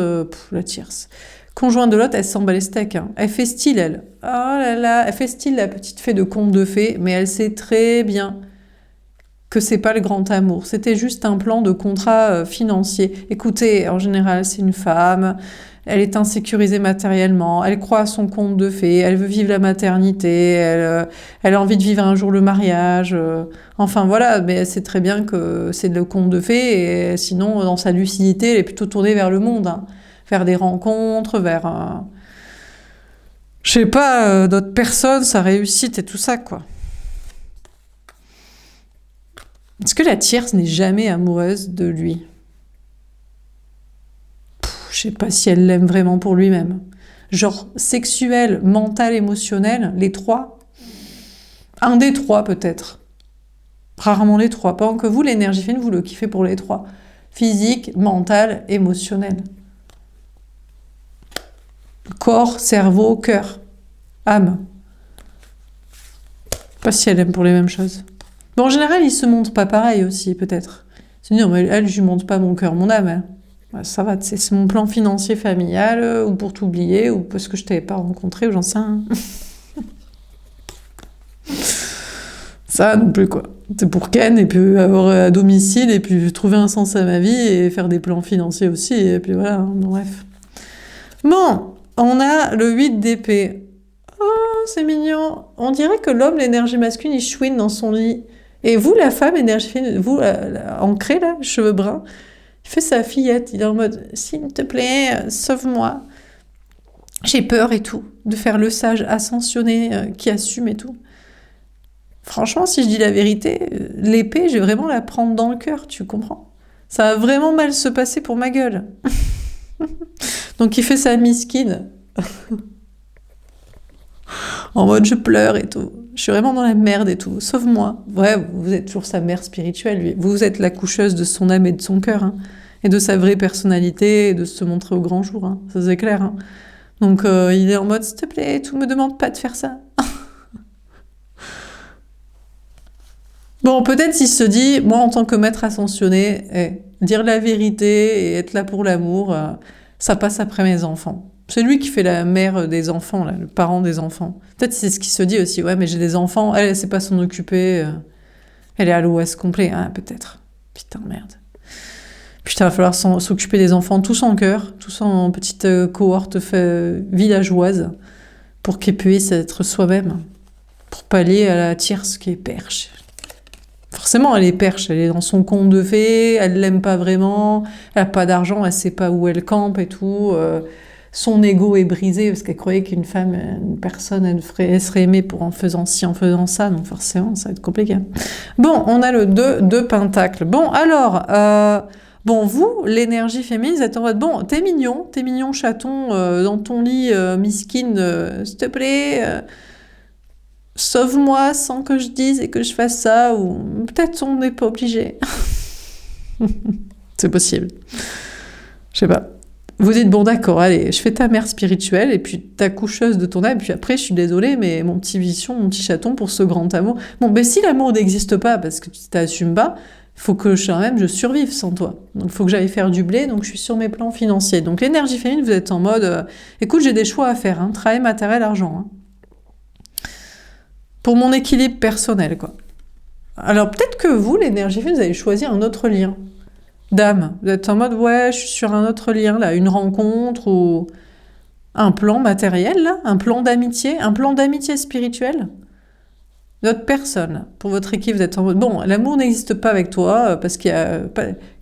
Conjointe de l'autre, elle s'en bat les steaks. Hein. Elle fait style, elle. Oh là là, elle fait style la petite fée de conte de fées, mais elle sait très bien que c'est pas le grand amour. C'était juste un plan de contrat financier. Écoutez, en général, c'est une femme. Elle est insécurisée matériellement, elle croit à son conte de fées, elle veut vivre la maternité, elle a envie de vivre un jour le mariage. Enfin voilà, mais elle sait très bien que c'est le conte de fées, et sinon, dans sa lucidité, elle est plutôt tournée vers le monde, hein, vers des rencontres, vers, je sais pas, d'autres personnes, sa réussite et tout ça, quoi. Est-ce que la tierce n'est jamais amoureuse de lui ? Je sais pas si elle l'aime vraiment pour lui-même. Genre sexuel, mental, émotionnel, les trois. Un des trois peut-être. Rarement les trois. Pendant que vous, l'énergie féminine, vous le kiffez pour les trois. Physique, mental, émotionnel. Corps, cerveau, cœur, âme. Pas si elle aime pour les mêmes choses. Bon, en général, ils se montrent pas pareil aussi, peut-être. C'est non, mais elle, je lui montre pas mon cœur, mon âme. Hein. Bah, ça va, c'est mon plan financier familial, ou pour t'oublier, ou parce que je t'avais pas rencontré, ou j'en sais rien. Ça non plus, quoi. C'est pour Ken, et puis avoir à domicile, et puis trouver un sens à ma vie, et faire des plans financiers aussi, et puis voilà, hein, bref. Bon, on a le 8 d'épée. Oh, c'est mignon. On dirait que l'homme, l'énergie masculine, il chouine dans son lit. Et vous, la femme, énergie féminine, vous, ancrée, là, cheveux bruns, il fait sa fillette. Il est en mode, s'il te plaît, sauve-moi. J'ai peur et tout, de faire le sage ascensionné qui assume et tout. Franchement, si je dis la vérité, l'épée, je vais vraiment la prendre dans le cœur, tu comprends? Ça va vraiment mal se passer pour ma gueule. Donc il fait sa miskine. En mode je pleure et tout. Je suis vraiment dans la merde et tout. Sauve-moi. Ouais, vous êtes toujours sa mère spirituelle, lui. Vous êtes la coucheuse de son âme et de son cœur. Hein. Et de sa vraie personnalité et de se montrer au grand jour. Hein. Ça c'est clair. Hein. Donc il est en mode s'il te plaît, tout me demande pas de faire ça. Bon, peut-être s'il se dit, moi en tant que maître ascensionné, dire la vérité et être là pour l'amour, ça passe après mes enfants. C'est lui qui fait la mère des enfants, là, le parent des enfants. Peut-être c'est ce qu'il se dit aussi, ouais, mais j'ai des enfants, elle sait pas s'en occuper, elle est à l'ouest complet, hein, peut-être. Putain, merde. Putain, il va falloir s'occuper des enfants tous en cœur, tous en petite cohorte villageoise, pour qu'ils puissent être soi-même, pour pallier à la tierce qui est perche. Forcément, elle est perche, elle est dans son conte de fées, elle l'aime pas vraiment, elle a pas d'argent, elle sait pas où elle campe et tout. Son ego est brisé parce qu'elle croyait qu'une femme, une personne, elle serait aimée pour en faisant ci, en faisant ça, donc forcément, ça va être compliqué. Bon, on a le 2 de Pentacle. Bon, alors, bon, vous, l'énergie féminine, vous êtes en mode, bon, t'es mignon chaton dans ton lit, miskine, s'il te plaît, sauve-moi sans que je dise et que je fasse ça, ou peut-être on n'est pas obligé. C'est possible. Je sais pas. Vous dites, bon d'accord, allez, je fais ta mère spirituelle et puis ta coucheuse de ton âme, et puis après, je suis désolée, mais mon petit bichon, mon petit chaton pour ce grand amour. Bon, ben si l'amour n'existe pas parce que tu t'assumes pas, il faut que je survive sans toi. Donc il faut que j'aille faire du blé, donc je suis sur mes plans financiers. Donc l'énergie féminine, vous êtes en mode, écoute, j'ai des choix à faire, hein, travail, matériel, argent. Hein. Pour mon équilibre personnel, quoi. Alors peut-être que vous, l'énergie féminine, vous avez choisi un autre lien. Dame, vous êtes en mode, ouais, je suis sur un autre lien, là, une rencontre ou un plan matériel, là, un plan d'amitié spirituelle. D'autres personnes, pour votre équipe, vous êtes en mode, bon, l'amour n'existe pas avec toi parce qu'il y a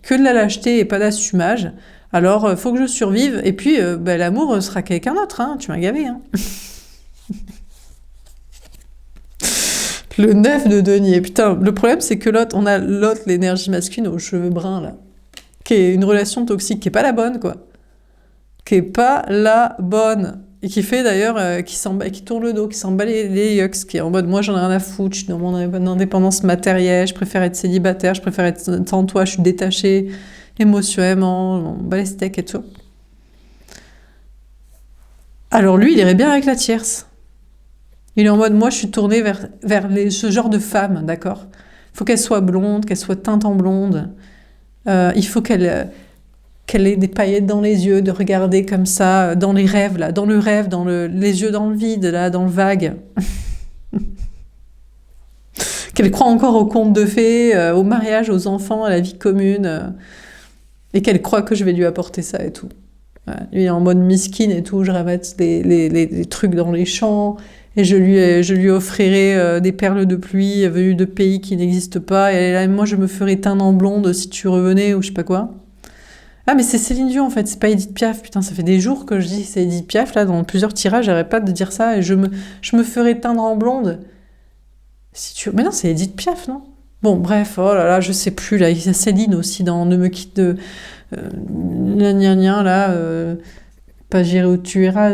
que de la lâcheté et pas d'assumage, alors faut que je survive, et puis ben, l'amour sera quelqu'un d'autre, hein, tu m'as gavé, hein. Le 9 de denier, putain, le problème c'est que on a l'autre, l'énergie masculine aux cheveux bruns, là. Qui est une relation toxique, qui est pas la bonne, quoi. Qui est pas la bonne. Et qui fait d'ailleurs, qui tourne le dos, qui s'en bat les yucks, qui est en mode, moi j'en ai rien à foutre, je suis dans mon indépendance matérielle, je préfère être célibataire, je préfère être sans toi, je suis détachée émotionnellement, on bat les steaks et tout. Alors lui, il irait bien avec la tierce. Il est en mode, moi je suis tournée vers ce genre de femme, d'accord? Il faut qu'elle soit blonde, qu'elle soit teinte en blonde. Il faut qu'elle ait des paillettes dans les yeux, de regarder comme ça, dans les rêves, là, dans le rêve, les yeux dans le vide, là, dans le vague. Qu'elle croit encore aux contes de fées, au mariage, aux enfants, à la vie commune, et qu'elle croit que je vais lui apporter ça et tout. Ouais, lui, il est en mode miskine et tout, je ramène les trucs dans les champs, et je lui offrirai des perles de pluie venues de pays qui n'existent pas, et elle est là, moi je me ferai teindre en blonde si tu revenais, ou je sais pas quoi. Ah mais c'est Céline Dion en fait, c'est pas Edith Piaf, putain ça fait des jours que je dis c'est Edith Piaf, là dans plusieurs tirages j'arrête pas de dire ça, et je me ferai teindre en blonde. Mais non, c'est Edith Piaf, non? Bon bref, oh là là, je sais plus, là, il y a Céline aussi dans Ne me quitte de... là, pas j'irai où tu iras,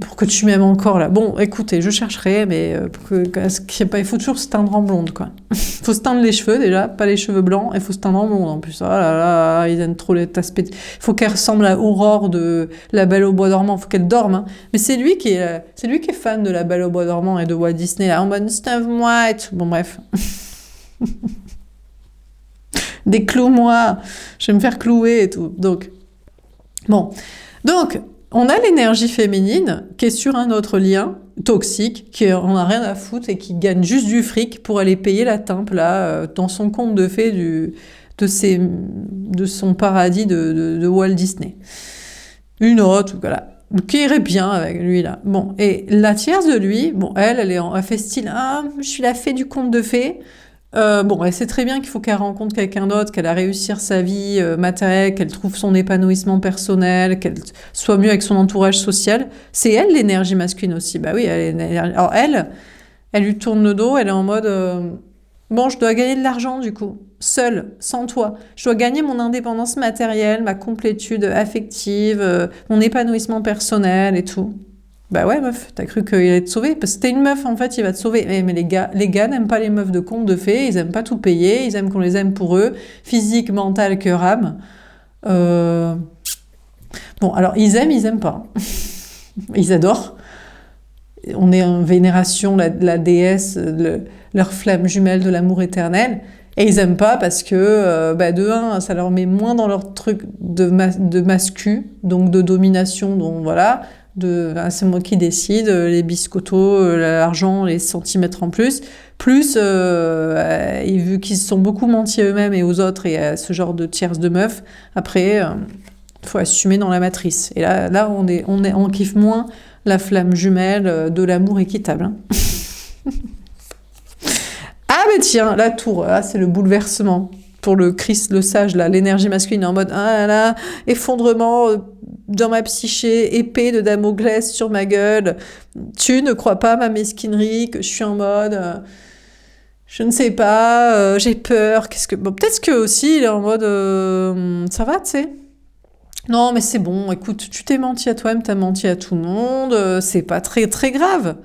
pour que tu m'aimes encore, là. Bon, écoutez, je chercherai, mais il faut toujours se teindre en blonde, quoi. Il faut se teindre les cheveux, déjà, pas les cheveux blancs, il faut se teindre en blonde, en plus. Oh là là, ils aiment trop cet aspect. Il faut qu'elle ressemble à Aurore de La Belle au Bois dormant, il faut qu'elle dorme, hein. Mais c'est lui qui est fan de La Belle au Bois dormant et de Walt Disney, là, en mode, sauve-moi et tout. Bon, bref. Décloue-moi, je vais me faire clouer et tout. Donc, bon. Donc, on a l'énergie féminine qui est sur un autre lien toxique, qui en a rien à foutre et qui gagne juste du fric pour aller payer la timpe, là, dans son conte de fées de son paradis de Walt Disney. Une autre, voilà. Qui irait bien avec lui, là. Bon, et la tierce de lui, bon, elle fait style, ah, je suis la fée du conte de fées. Bon, elle sait très bien qu'il faut qu'elle rencontre quelqu'un d'autre, qu'elle a réussir sa vie matérielle, qu'elle trouve son épanouissement personnel, qu'elle soit mieux avec son entourage social. C'est elle l'énergie masculine aussi. Bah oui, alors elle lui tourne le dos, elle est en mode bon, je dois gagner de l'argent du coup, seule, sans toi. Je dois gagner mon indépendance matérielle, ma complétude affective, mon épanouissement personnel et tout. Bah ouais, meuf, t'as cru qu'il allait te sauver? Parce que t'es une meuf, en fait, il va te sauver. Mais les gars n'aiment pas les meufs de contes de fées, ils aiment pas tout payer, ils aiment qu'on les aime pour eux, physique, mental, cœur, âme. Bon, alors, ils aiment pas. Ils adorent. On est en vénération, la déesse, leur flamme jumelle de l'amour éternel. Et ils aiment pas parce que, de un, ça leur met moins dans leur truc de mascu, donc de domination, donc voilà. C'est moi qui décide, les biscottos, l'argent, les centimètres en plus. Plus, et vu qu'ils se sont beaucoup menti à eux-mêmes et aux autres et à ce genre de tierces de meufs, après, faut assumer dans la matrice. Et là on kiffe moins la flamme jumelle de l'amour équitable. Hein. Ah mais tiens, la tour, là, c'est le bouleversement. Pour le Christ, le sage, là, l'énergie masculine en mode, ah là là, effondrement dans ma psyché, épée de Damoclès sur ma gueule. Tu ne crois pas ma mesquinerie, que je suis en mode, je ne sais pas, j'ai peur. Bon, peut-être que aussi il est en mode, ça va, tu sais. Non, mais c'est bon, écoute, tu t'es menti à toi-même, t'as menti à tout le monde, c'est pas très, très grave.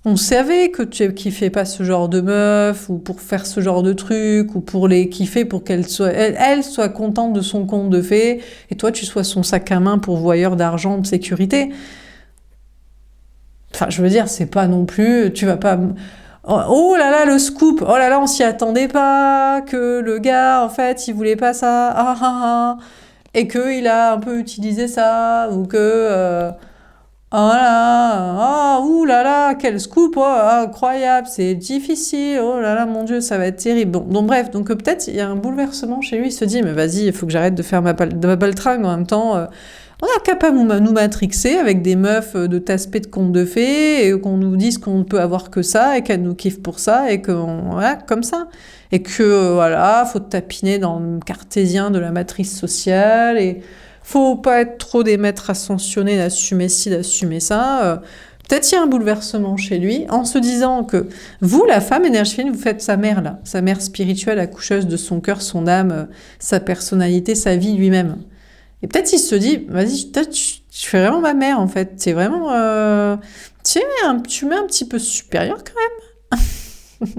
On savait que tu kiffais pas ce genre de meuf, ou pour faire ce genre de truc, ou pour les kiffer, pour qu'elle soit contente de son conte de fées, et toi tu sois son sac à main pourvoyeur d'argent, de sécurité. Enfin, je veux dire, c'est pas non plus, tu vas pas... Oh là là, le scoop! Oh là là, on s'y attendait pas, que le gars, en fait, il voulait pas ça, et qu'il a un peu utilisé ça, ou que... Oh là, ouh là là, quel scoop, oh, incroyable, c'est difficile, oh là là, mon Dieu, ça va être terrible. Bon, donc bref, donc peut-être il y a un bouleversement chez lui, il se dit, mais vas-y, il faut que j'arrête de faire ma baltringue en même temps. On est capable de nous matrixer avec des meufs de tasse-pé de contes de fées, et qu'on nous dise qu'on ne peut avoir que ça, et qu'elles nous kiffent pour ça, et voilà, comme ça. Et que, voilà, faut tapiner dans le cartésien de la matrice sociale, et... Faut pas être trop des maîtres ascensionnés d'assumer ci, d'assumer ça. Peut-être il y a un bouleversement chez lui en se disant que vous, la femme énergie féminine, vous faites sa mère là, sa mère spirituelle, accoucheuse de son cœur, son âme, sa personnalité, sa vie lui-même. Et peut-être il se dit, vas-y, tu fais vraiment ma mère en fait. C'est vraiment, tu mets un petit peu supérieur quand même.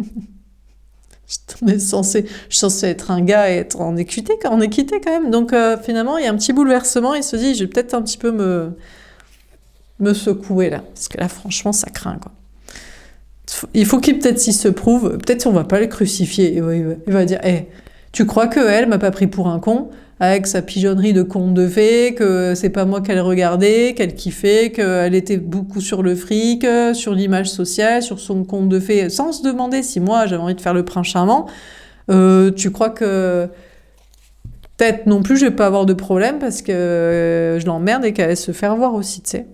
Je suis censée être un gars et être en équité quand même. Donc finalement, il y a un petit bouleversement. Il se dit, je vais peut-être un petit peu me secouer là. Parce que là, franchement, ça craint, quoi. Il faut qu'il peut-être s'il se prouve, peut-être on va pas le crucifier. Il va dire, tu crois qu'elle m'a pas pris pour un con avec sa pigeonnerie de conte de fées, que c'est pas moi qu'elle regardait, qu'elle kiffait, qu'elle était beaucoup sur le fric, sur l'image sociale, sur son conte de fées, sans se demander si moi j'avais envie de faire le prince charmant. Tu crois que peut-être non plus je vais pas avoir de problème parce que je l'emmerde et qu'elle va se faire voir aussi, tu sais.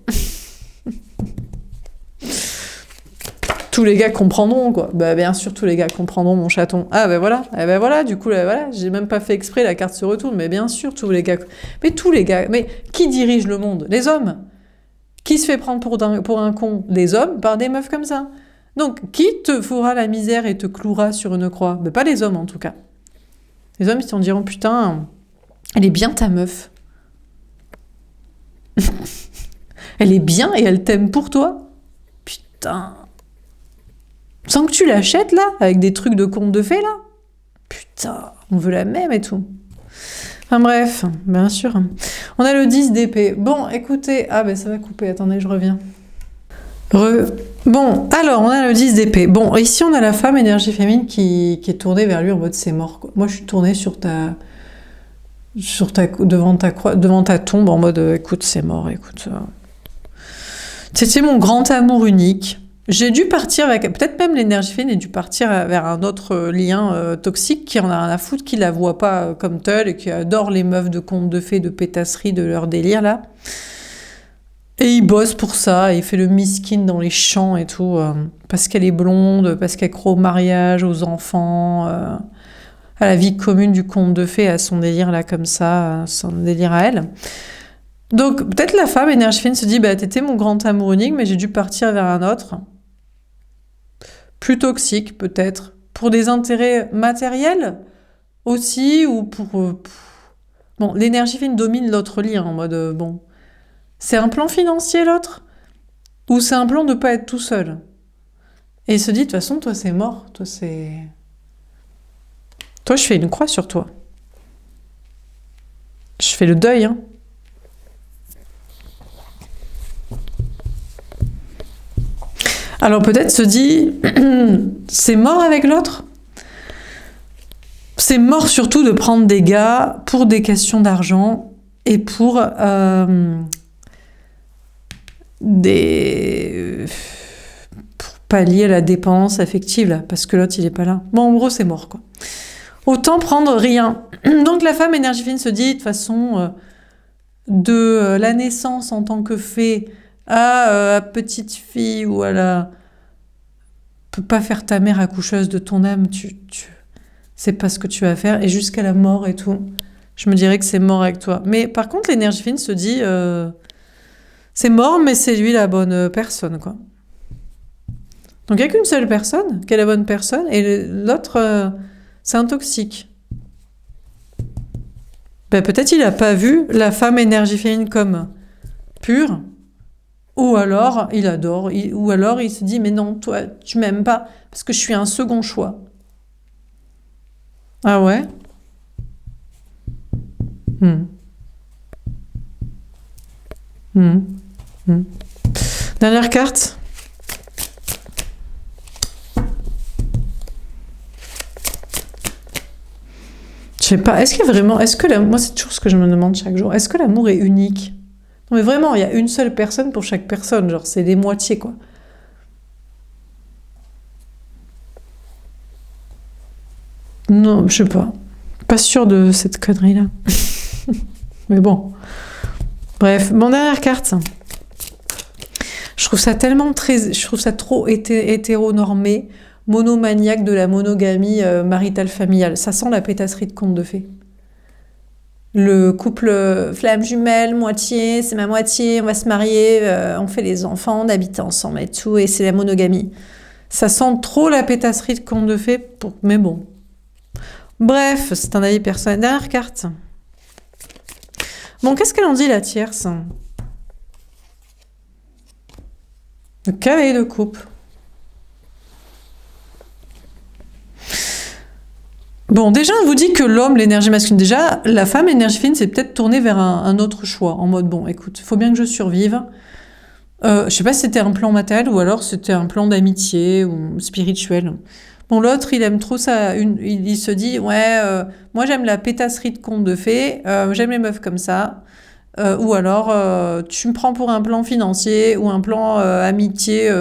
Tous les gars comprendront, quoi. Bah, bien sûr, tous les gars comprendront, mon chaton. Ah, ben voilà, du coup, là, voilà, j'ai même pas fait exprès, la carte se retourne, mais bien sûr, tous les gars. Mais qui dirige le monde? Les hommes. Qui se fait prendre pour un con? Les hommes, par des meufs comme ça. Donc, qui te fera la misère et te clouera sur une croix? Ben, pas les hommes, en tout cas. Les hommes, ils te diront, putain, elle est bien ta meuf. Elle est bien et elle t'aime pour toi. Putain. Sans que tu l'achètes, là, avec des trucs de contes de fées, là. Putain, on veut la même et tout. Enfin bref, bien sûr. On a le 10 d'épée. Bon, écoutez... Ah, ben ça va couper, attendez, je reviens. Re- Bon, alors on a le 10 d'épée. Bon, ici on a la femme énergie féminine qui est tournée vers lui en mode c'est mort, quoi. Moi je suis tournée devant ta tombe en mode écoute, c'est mort, écoute. C'était mon grand amour unique. J'ai dû partir avec, peut-être même l'énergie féminine a dû partir vers un autre lien toxique qui en a rien à foutre, qui la voit pas comme telle et qui adore les meufs de contes de fées, de pétasserie, de leur délire là. Et il bosse pour ça, il fait le miskin dans les champs et tout, parce qu'elle est blonde, parce qu'elle croit au mariage, aux enfants, à la vie commune du conte de fées, à son délire là comme ça, son délire à elle. Donc peut-être la femme énergie féminine se dit bah t'étais mon grand amour unique, mais j'ai dû partir vers un autre, plus toxique peut-être, pour des intérêts matériels aussi, ou bon, l'énergie féminine domine l'autre lien en mode bon, c'est un plan financier l'autre, ou c'est un plan de pas être tout seul. Et il se dit de toute façon toi c'est mort, toi je fais une croix sur toi, je fais le deuil, hein. Alors peut-être se dit, c'est mort avec l'autre. C'est mort surtout de prendre des gars pour des questions d'argent et pour pallier la dépense affective, là, parce que l'autre il est pas là. Bon, en gros c'est mort, quoi. Autant prendre rien. Donc la femme énergie fine se dit de toute façon de la naissance en tant que fée à petite fille ou à la peut pas faire ta mère accoucheuse de ton âme, c'est pas ce que tu vas faire, et jusqu'à la mort et tout. Je me dirais que c'est mort avec toi. Mais par contre, l'énergie fine se dit c'est mort, mais c'est lui la bonne personne, quoi. Donc il n'y a qu'une seule personne qui est la bonne personne, et l'autre, c'est un toxique. Ben, peut-être il n'a pas vu la femme énergie féminine comme pure, ou alors il adore, ou alors il se dit mais non, toi tu m'aimes pas parce que je suis un second choix. Ah ouais. Hmm. Hmm. Hmm. Dernière carte. Je sais pas, est-ce qu'il y a vraiment, moi c'est toujours ce que je me demande chaque jour, est-ce que l'amour est unique? Non mais vraiment, il y a une seule personne pour chaque personne, genre c'est des moitiés, quoi. Non, je sais pas. Pas sûre de cette connerie-là. Mais bon. Bref, mon dernière carte. Je trouve ça trop hétéronormé, monomaniaque de la monogamie maritale familiale. Ça sent la pétasserie de conte de fées. Le couple flamme jumelle, moitié, c'est ma moitié, on va se marier, on fait les enfants, on habite ensemble et tout, et c'est la monogamie. Ça sent trop la pétasserie de conte de fées, mais bon. Bref, c'est un avis personnel. Dernière carte. Bon, qu'est-ce qu'elle en dit, la tierce? Le cavalier de coupe. Bon, déjà, on vous dit que l'homme, l'énergie masculine, déjà, la femme, énergie féminine, c'est peut-être tournée vers un autre choix, en mode, bon, écoute, il faut bien que je survive. Je sais pas si c'était un plan matériel ou alors c'était un plan d'amitié ou spirituel. Bon, l'autre, il aime trop ça, il se dit, ouais, moi j'aime la pétasserie de conte de fées, j'aime les meufs comme ça. Ou alors, tu me prends pour un plan financier ou un plan amitié,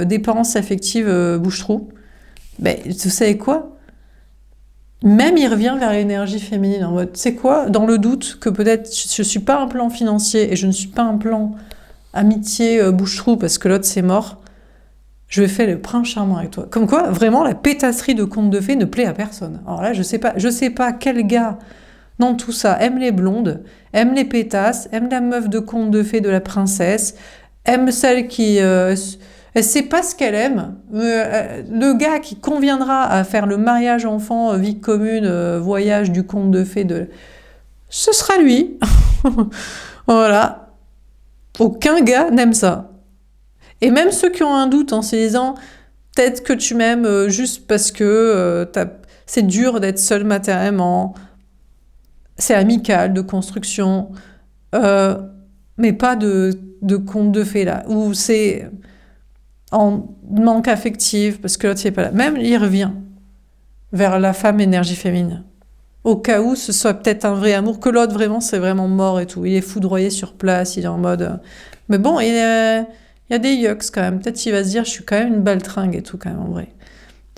dépenses affectives, bouche-trou. Ben, vous savez quoi? Même il revient vers l'énergie féminine en mode, c'est quoi? Dans le doute que peut-être je suis pas un plan financier et je ne suis pas un plan amitié, bouche-trou parce que l'autre c'est mort, je vais faire le prince charmant avec toi. Comme quoi, vraiment, la pétasserie de conte de fées ne plaît à personne. Alors là, je sais pas quel gars dans tout ça aime les blondes, aime les pétasses, aime la meuf de conte de fées de la princesse, aime celle qui... elle sait pas ce qu'elle aime. Le gars qui conviendra à faire le mariage enfant, vie commune, voyage du conte de fées, ce sera lui. Voilà. Aucun gars n'aime ça. Et même ceux qui ont un doute en se disant peut-être que tu m'aimes juste parce que c'est dur d'être seul matériellement, c'est amical, de construction, mais pas de conte de fées là, où c'est en manque affectif, parce que l'autre il est pas là. Même il revient vers la femme énergie féminine. Au cas où ce soit peut-être un vrai amour, que l'autre vraiment c'est vraiment mort et tout. Il est foudroyé sur place, il est en mode. Mais bon, il y a des yucks quand même. Peut-être qu'il va se dire, je suis quand même une baltringue et tout quand même en vrai.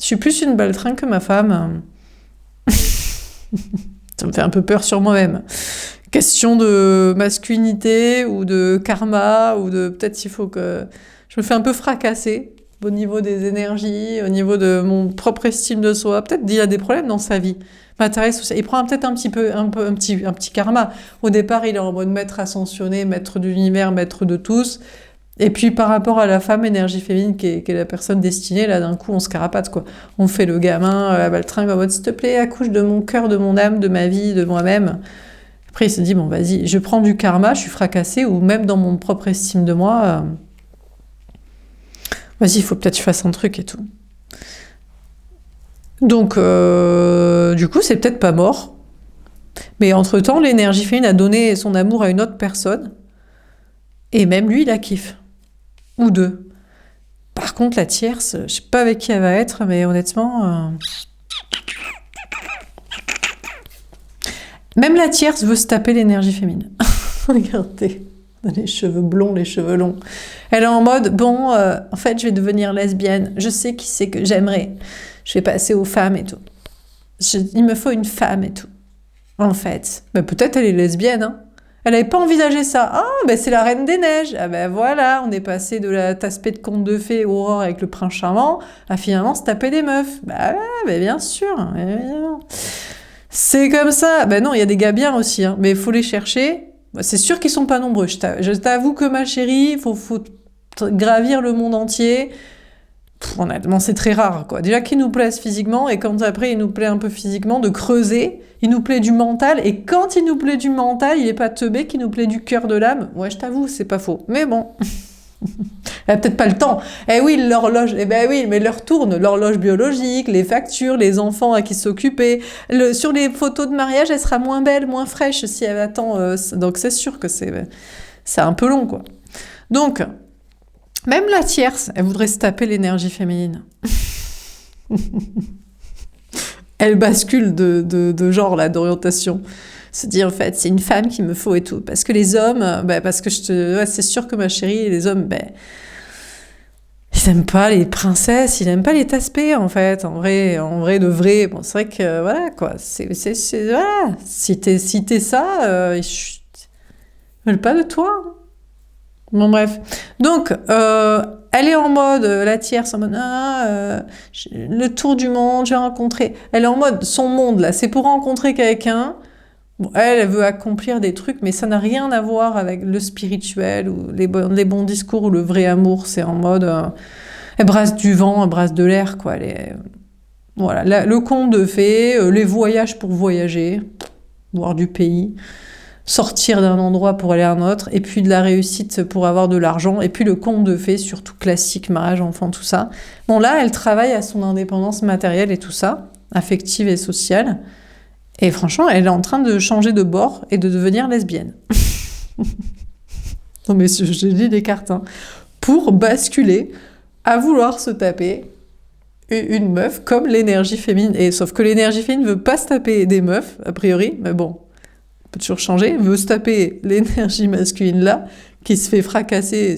Je suis plus une baltringue que ma femme. Ça me fait un peu peur sur moi-même. Question de masculinité ou de karma ou de peut-être il faut que je me fais un peu fracasser au niveau des énergies, au niveau de mon propre estime de soi. Peut-être qu'il y a des problèmes dans sa vie matérielle, sociale. Il prend peut-être un petit karma. Au départ, il est en mode maître ascensionné, maître de l'univers, maître de tous. Et puis par rapport à la femme énergie féminine qui est la personne destinée, là d'un coup on se carapate quoi. On fait le gamin, la baltringue en mode s'il te plaît accouche de mon cœur, de mon âme, de ma vie, de moi-même. Après il se dit bon vas-y, je prends du karma, je suis fracassée ou même dans mon propre estime de moi, vas-y il faut peut-être que je fasse un truc et tout. Donc du coup c'est peut-être pas mort. Mais entre-temps l'énergie féminine a donné son amour à une autre personne et même lui il la kiffe. Ou deux. Par contre, la tierce, je sais pas avec qui elle va être, mais honnêtement... Même la tierce veut se taper l'énergie féminine. Regardez, les cheveux blonds, les cheveux longs. Elle est en mode, bon, en fait, je vais devenir lesbienne. Je sais qui c'est que j'aimerais. Je vais passer aux femmes et tout. Il me faut une femme et tout. En fait. Ben, peut-être elle est lesbienne, hein. Elle n'avait pas envisagé ça. Ah, ben c'est la Reine des Neiges. Ah ben voilà, on est passé de la taspée de conte de fées Aurore avec le prince charmant à finalement se taper des meufs. Bah ouais, ben bien sûr, évidemment. C'est comme ça. Ben non, il y a des gars bien aussi, hein, mais il faut les chercher. C'est sûr qu'ils sont pas nombreux. Je t'avoue que ma chérie, faut gravir le monde entier. Honnêtement, c'est très rare, quoi. Déjà qu'ils nous plaisent physiquement, et quand après il nous plaît un peu physiquement, de creuser, il nous plaît du mental, et quand il nous plaît du mental, il est pas teubé qu'il nous plaît du cœur de l'âme. Ouais, je t'avoue, c'est pas faux. Mais bon, elle a peut-être pas le temps. Eh oui, l'horloge, eh ben oui, mais l'heure tourne, l'horloge biologique, les factures, les enfants à qui s'occuper. Sur les photos de mariage, elle sera moins belle, moins fraîche si elle attend. Donc c'est sûr que c'est un peu long, quoi. Donc, même la tierce, elle voudrait se taper l'énergie féminine. Elle bascule de genre, là, d'orientation. Se dit, en fait, c'est une femme qu'il me faut et tout. Parce que les hommes, parce que ouais, c'est sûr que ma chérie, les hommes, ils aiment pas les princesses, ils aiment pas les taspés, en fait. En vrai de vrai. Bon, c'est vrai que, voilà, quoi. Voilà. Si t'es ça, ils veulent pas de toi. Bon, bref. Donc, elle est en mode, la tierce, en mode, le tour du monde, j'ai rencontré. Elle est en mode, son monde, là, c'est pour rencontrer quelqu'un. Bon, elle veut accomplir des trucs, mais ça n'a rien à voir avec le spirituel ou les bons discours ou le vrai amour. C'est en mode, elle brasse du vent, elle brasse de l'air, quoi. Voilà, le conte de fées, les voyages pour voyager, voir du pays. Sortir d'un endroit pour aller à un autre, et puis de la réussite pour avoir de l'argent, et puis le conte de fées, surtout classique, mariage, enfant, tout ça. Bon, là, elle travaille à son indépendance matérielle et tout ça, affective et sociale, et franchement, elle est en train de changer de bord et de devenir lesbienne. Non mais je lis les cartes, hein. Pour basculer à vouloir se taper une meuf comme l'énergie féminine, et sauf que l'énergie féminine ne veut pas se taper des meufs, a priori, mais bon, peut toujours changer, veut se taper l'énergie masculine là, qui se fait fracasser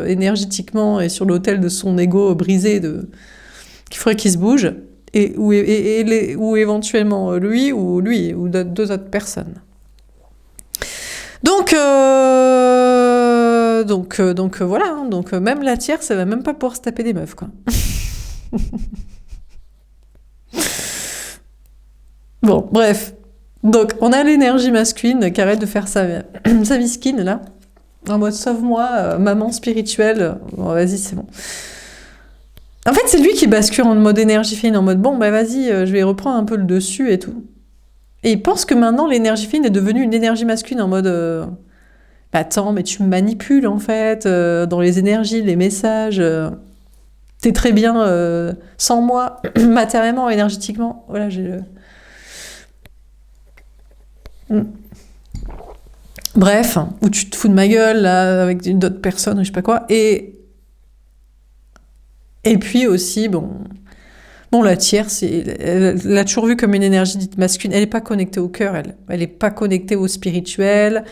énergétiquement et sur l'autel de son ego brisé, qu'il faudrait qu'il se bouge, ou éventuellement lui ou deux autres personnes. Donc voilà, hein, donc même la tierce, elle va même pas pouvoir se taper des meufs, quoi. Bon, bref. Donc, on a l'énergie masculine qui arrête de faire sa misquine, là. En mode, sauve-moi, maman spirituelle. Bon, vas-y, c'est bon. En fait, c'est lui qui bascule en mode énergie féminine, en mode, bon, vas-y, je vais reprendre un peu le dessus et tout. Et il pense que maintenant, l'énergie féminine est devenue une énergie masculine en mode, attends, mais tu me manipules, en fait, dans les énergies, les messages. T'es très bien sans moi, matériellement, énergétiquement. Voilà, Bref, où tu te fous de ma gueule là, avec d'autres personnes, je sais pas quoi. Et Et puis aussi, bon, la tierce, elle l'a toujours vue comme une énergie dite masculine. Elle n'est pas connectée au cœur, elle. Elle n'est pas connectée au spirituel.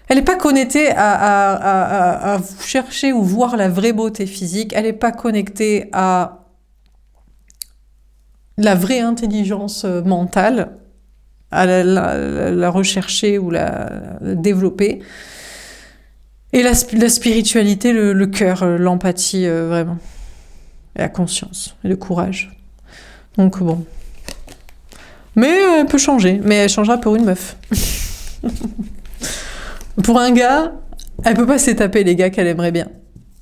Elle n'est pas connectée à chercher ou voir la vraie beauté physique. Elle n'est pas connectée à la vraie intelligence mentale, à la rechercher ou la développer. Et la spiritualité, le cœur, l'empathie, vraiment. Et la conscience, et le courage. Donc bon. Mais elle peut changer, mais elle changera pour une meuf. Pour un gars, elle peut pas s'étaper les gars qu'elle aimerait bien.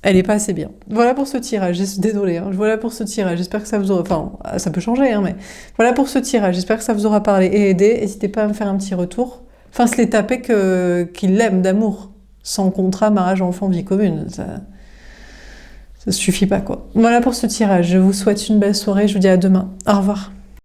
Elle est pas assez bien. Voilà pour ce tirage. Désolée, hein. Voilà pour ce tirage. J'espère que ça vous aura... Enfin, ça peut changer, hein, mais... Voilà pour ce tirage. J'espère que ça vous aura parlé et aidé. N'hésitez pas à me faire un petit retour. Enfin, se les taper qu'il l'aime d'amour. Sans contrat, mariage, enfant, vie commune. Ça suffit pas, quoi. Voilà pour ce tirage. Je vous souhaite une belle soirée. Je vous dis à demain. Au revoir.